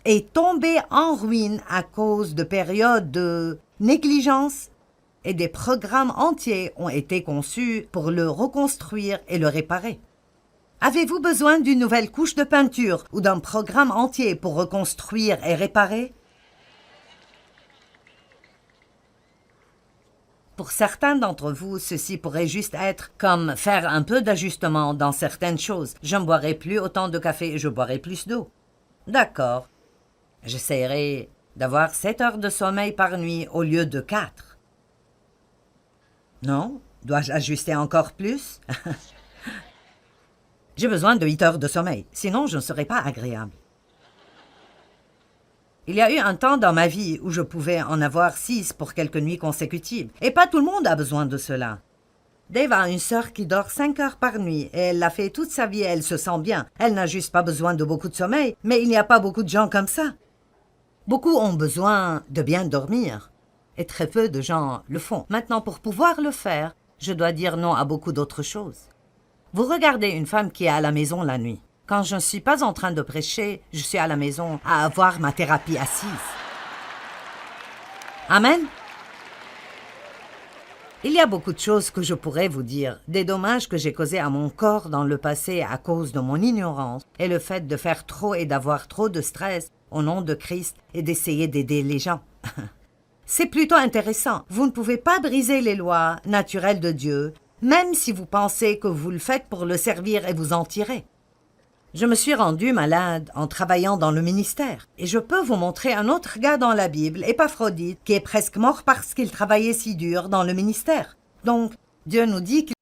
est tombé en ruine à cause de périodes de négligence et des programmes entiers ont été conçus pour le reconstruire et le réparer. Avez-vous besoin d'une nouvelle couche de peinture ou d'un programme entier pour reconstruire et réparer? Pour certains d'entre vous, ceci pourrait juste être comme faire un peu d'ajustement dans certaines choses. Je ne boirai plus autant de café et je boirai plus d'eau. D'accord. J'essaierai d'avoir 7 heures de sommeil par nuit au lieu de 4. Non? Dois-je ajuster encore plus? J'ai besoin de 8 heures de sommeil, sinon je ne serai pas agréable. Il y a eu un temps dans ma vie où je pouvais en avoir 6 pour quelques nuits consécutives. Et pas tout le monde a besoin de cela. Dave a une sœur qui dort 5 heures par nuit et elle l'a fait toute sa vie et elle se sent bien. Elle n'a juste pas besoin de beaucoup de sommeil, mais il n'y a pas beaucoup de gens comme ça. Beaucoup ont besoin de bien dormir et très peu de gens le font. Maintenant, pour pouvoir le faire, je dois dire non à beaucoup d'autres choses. Vous regardez une femme qui est à la maison la nuit. Quand je ne suis pas en train de prêcher, je suis à la maison à avoir ma thérapie assise. Amen. Il y a beaucoup de choses que je pourrais vous dire, des dommages que j'ai causés à mon corps dans le passé à cause de mon ignorance et le fait de faire trop et d'avoir trop de stress au nom de Christ et d'essayer d'aider les gens. C'est plutôt intéressant. Vous ne pouvez pas briser les lois naturelles de Dieu, même si vous pensez que vous le faites pour le servir et vous en tirer. Je me suis rendu malade en travaillant dans le ministère. Et je peux vous montrer un autre gars dans la Bible, Épaphrodite, qui est presque mort parce qu'il travaillait si dur dans le ministère. Donc, Dieu nous dit qu'il